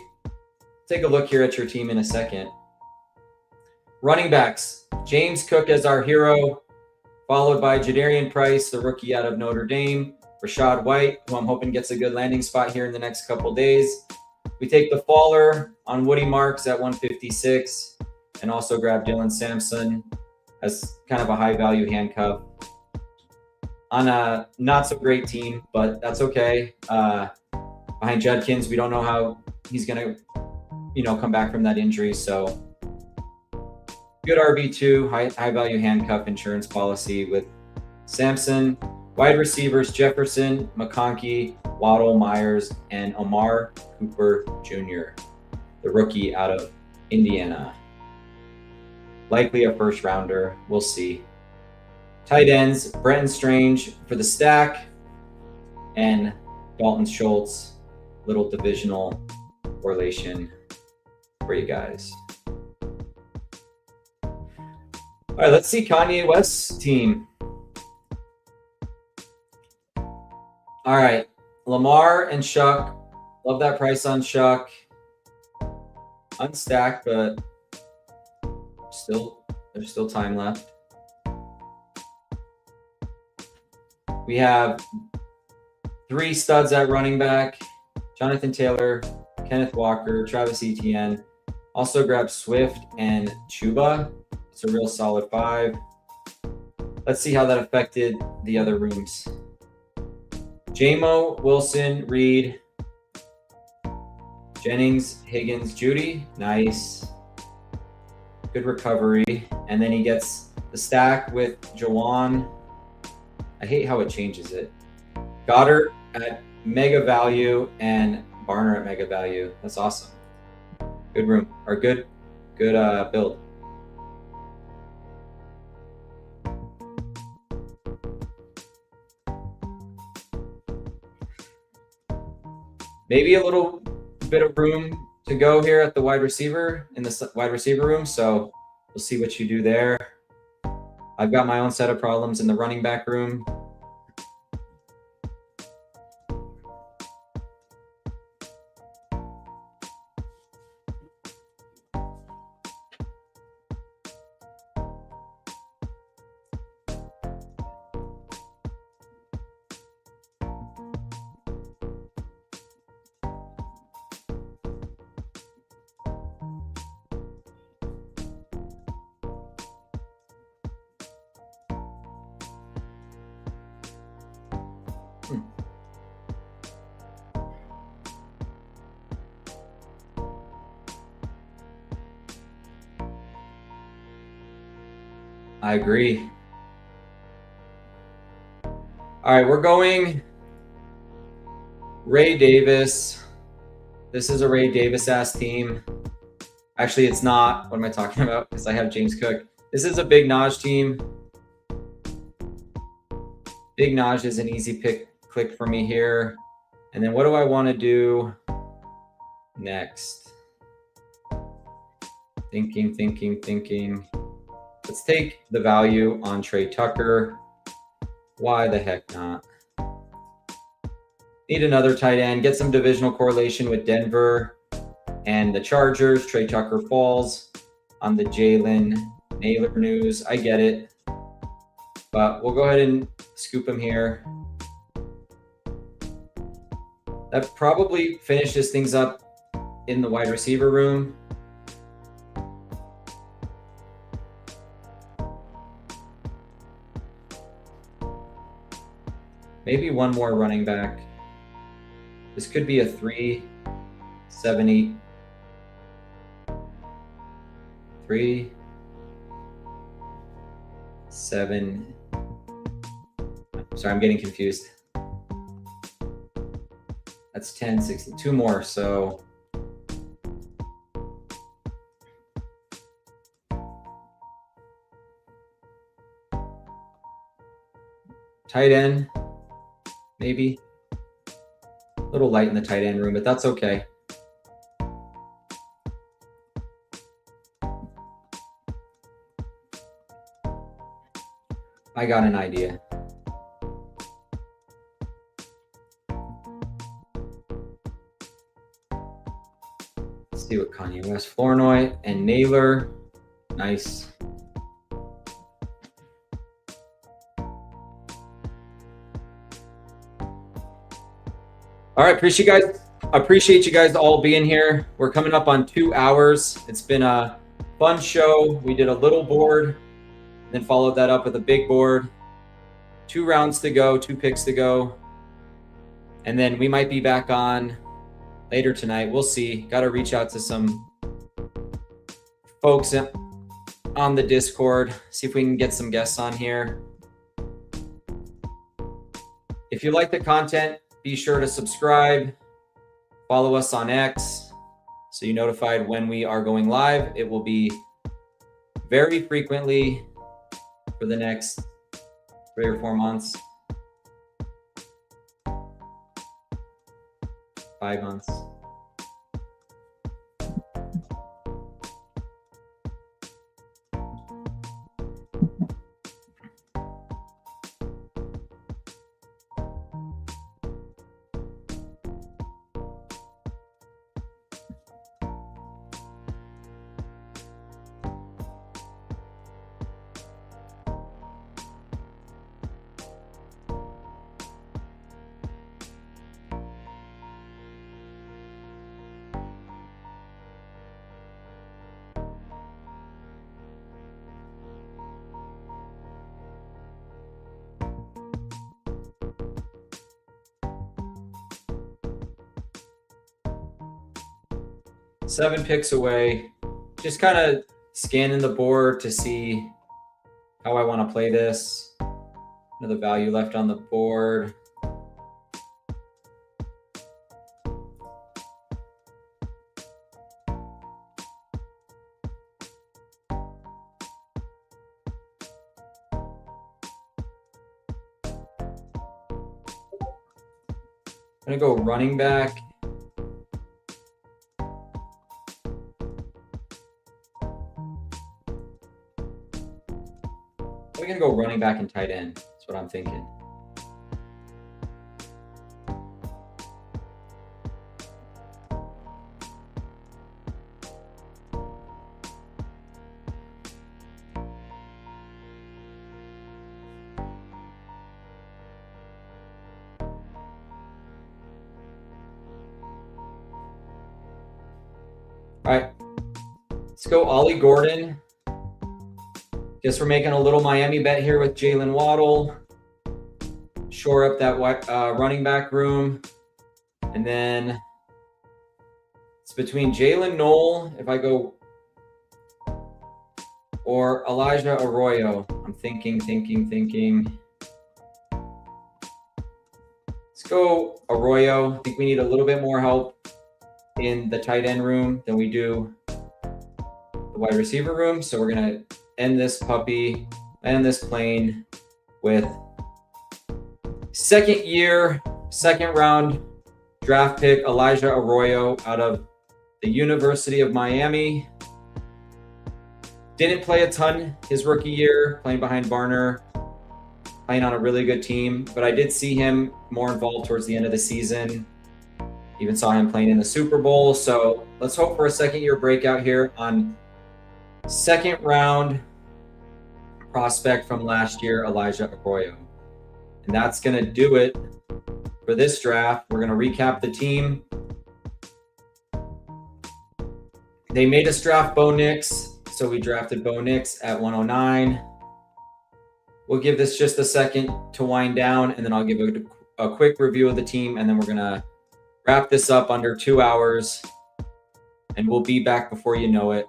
Take a look here at your team in a second. Running backs. James Cook as our hero, followed by Jadarian Price, the rookie out of Notre Dame. Rashad White, who I'm hoping gets a good landing spot here in the next couple days. We take the faller on Woody Marks at 156 and also grab Dylan Sampson as kind of a high value handcuff. On a not so great team, but that's okay. Behind Judkins, we don't know how he's going to, come back from that injury. So good RB2, high value handcuff insurance policy with Sampson. Wide receivers, Jefferson, McConkey, Waddle, Myers, and Amar Cooper Jr., the rookie out of Indiana. Likely a first rounder. We'll see. Tight ends, Brenton Strange for the stack and Dalton Schultz, little divisional correlation for you guys. All right, let's see Kanye West's team. All right, Lamar and Shuck. Love that price on Shuck. Unstacked, but there's still time left. We have 3 studs at running back. Jonathan Taylor, Kenneth Walker, Travis Etienne. Also grab Swift and Chuba. It's a real solid 5. Let's see how that affected the other rooms. Jamo, Wilson, Reed, Jennings, Higgins, Judy. Nice. Good recovery. And then he gets the stack with Jawan. I hate how it changes it. Goddard at mega value and Barner at mega value. That's awesome. Good room, or good build. Maybe a little bit of room to go here at the wide receiver, in the wide receiver room. So we'll see what you do there. I've got my own set of problems in the running back room. I agree. All right, we're going Ray Davis. This is a Ray Davis-ass team. Actually, it's not. What am I talking about? Because I have James Cook. This is a Big Naj team. Big Naj is an easy click for me here. And then what do I want to do next? Thinking. Let's take the value on Trey Tucker. Why the heck not? Need another tight end. Get some divisional correlation with Denver and the Chargers. Trey Tucker falls on the Jalen Nailor news. I get it. But we'll go ahead and scoop him here. That probably finishes things up in the wide receiver room. Maybe one more running back. This could be a 3, 7, 8. 3, 7. Sorry, I'm getting confused. That's 10, 16. 2 more, so tight end, maybe. A little light in the tight end room, but that's okay. I got an idea. Let's see what Kanye West, Flournoy, and Naylor. Nice. All right, appreciate you guys all being here. We're coming up on 2 hours. It's been a fun show. We did a little board, then followed that up with a big board. 2 rounds to go, 2 picks to go. And then we might be back on later tonight. We'll see. Got to reach out to some folks on the Discord, see if we can get some guests on here. If you like the content, be sure to subscribe, follow us on X, so you're notified when we are going live. It will be very frequently for the next 3 or 4 months. 5 months. Seven picks away. Just kind of scanning the board to see how I want to play this. Another value left on the board. I'm going to go running back. We're going to go running back and tight end. That's what I'm thinking. All right, let's go Ollie Gordon. Guess we're making a little Miami bet here with Jalen Waddle. Shore up that running back room. And then it's between Jalen Knoll, if I go, or Elijah Arroyo. I'm thinking. Let's go Arroyo. I think we need a little bit more help in the tight end room than we do the wide receiver room. So we're going to end this puppy and this plane with second round draft pick Elijah Arroyo out of the University of Miami. Didn't play a ton his rookie year, playing behind Barner, playing on a really good team, but I did see him more involved towards the end of the season. Even saw him playing in the Super Bowl. So let's hope for a second-year breakout here on second-round prospect from last year, Elijah Arroyo. And that's going to do it for this draft. We're going to recap the team. They made us draft Bo Nix, so we drafted Bo Nix at 109. We'll give this just a second to wind down, and then I'll give a quick review of the team, and then we're going to wrap this up under 2 hours, and we'll be back before you know it.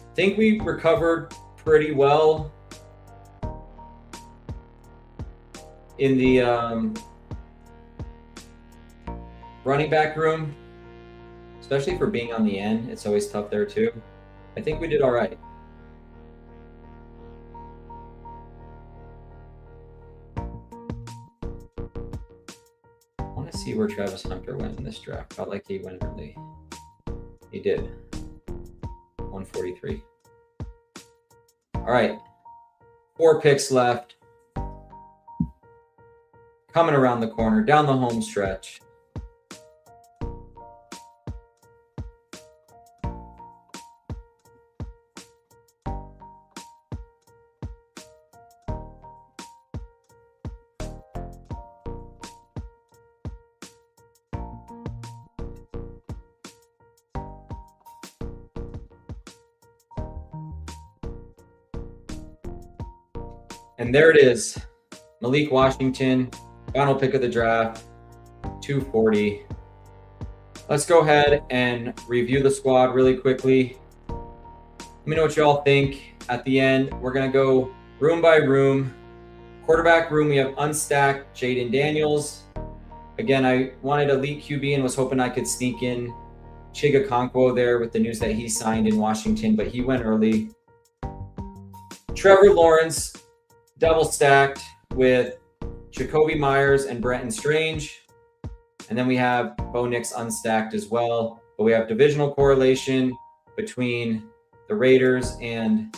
I think we recovered pretty well in the running back room, especially for being on the end. It's always tough there too. I think we did all right. I want to see where Travis Hunter went in this draft. Felt like he went early. He did. 143. All right. 4 picks left. Coming around the corner, down the home stretch. And there it is, Malik Washington, final pick of the draft, 240. Let's go ahead and review the squad really quickly. Let me know what y'all think. At the end, we're going to go room by room. Quarterback room, we have unstacked Jaden Daniels. Again, I wanted elite QB and was hoping I could sneak in Chiga Okonkwo there with the news that he signed in Washington, but he went early. Trevor Lawrence, double stacked with Jakobi Meyers and Brenton Strange. And then we have Bo Nix unstacked as well. But we have divisional correlation between the Raiders and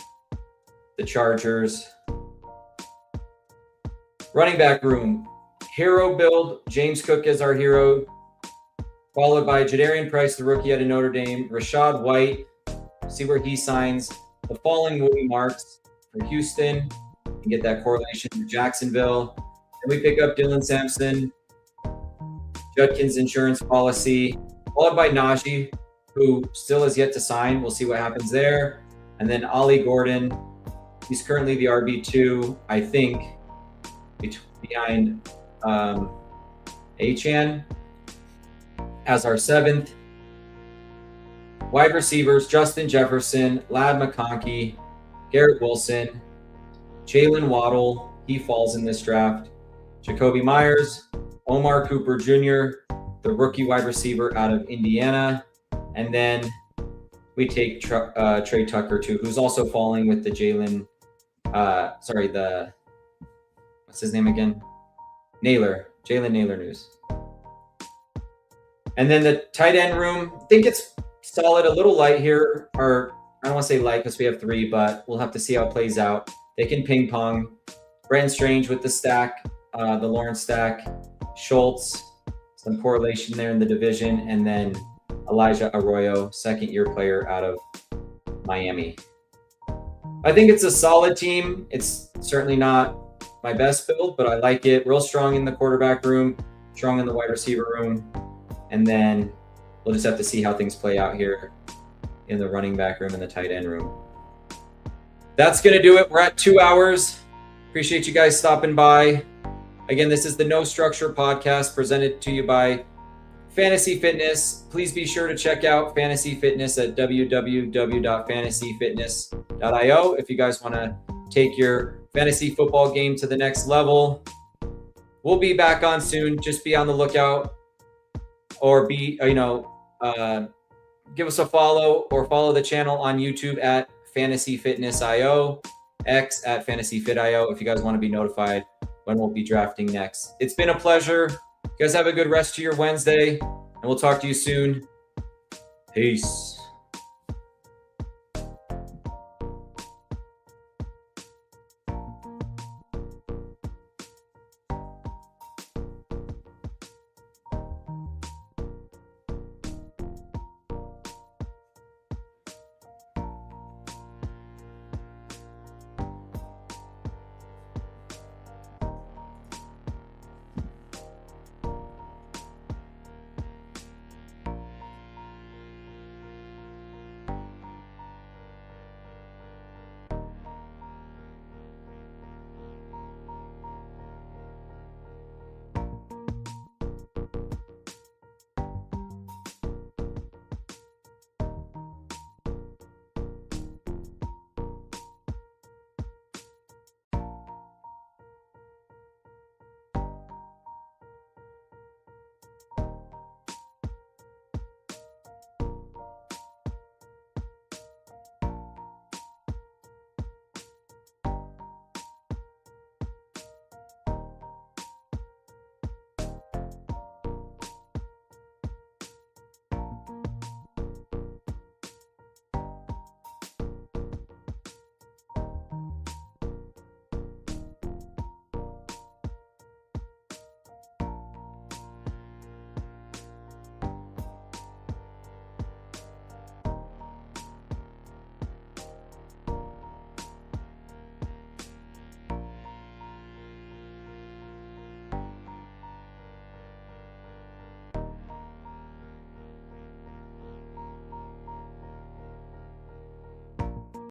the Chargers. Running back room, hero build, James Cook is our hero, followed by Jadarian Price, the rookie out of Notre Dame, Rachaad White, see where he signs, the falling Woody Marks for Houston, and get that correlation to Jacksonville. Then we pick up Dylan Sampson, Judkins insurance policy, followed by Najee, who still has yet to sign. We'll see what happens there. And then Ollie Gordon, he's currently the RB2, I think, behind Achane as our 7th. Wide receivers, Justin Jefferson, Ladd McConkey, Garrett Wilson, Jalen Waddle, he falls in this draft. Jakobi Meyers, Omar Cooper Jr., the rookie wide receiver out of Indiana. And then we take Trey Tucker too, who's also falling with the what's his name again? Jalen Naylor news. And then the tight end room, I think it's solid, a little light here, or I don't want to say light because we have 3, but we'll have to see how it plays out. They can ping pong. Brenton Strange with the stack, the Lawrence stack. Schultz, some correlation there in the division. And then Elijah Arroyo, second-year player out of Miami. I think it's a solid team. It's certainly not my best build, but I like it. Real strong in the quarterback room, strong in the wide receiver room. And then we'll just have to see how things play out here in the running back room and the tight end room. That's going to do it. We're at 2 hours. Appreciate you guys stopping by. Again, this is the No Structure podcast presented to you by Fantasy Fitness. Please be sure to check out Fantasy Fitness at www.fantasyfitness.io if you guys want to take your fantasy football game to the next level. We'll be back on soon. Just be on the lookout, or give us a follow or follow the channel on YouTube at Fantasy Fitness IO, X at Fantasy Fit IO if you guys want to be notified when we'll be drafting next. It's been a pleasure. You guys have a good rest of your Wednesday, and we'll talk to you soon. Peace.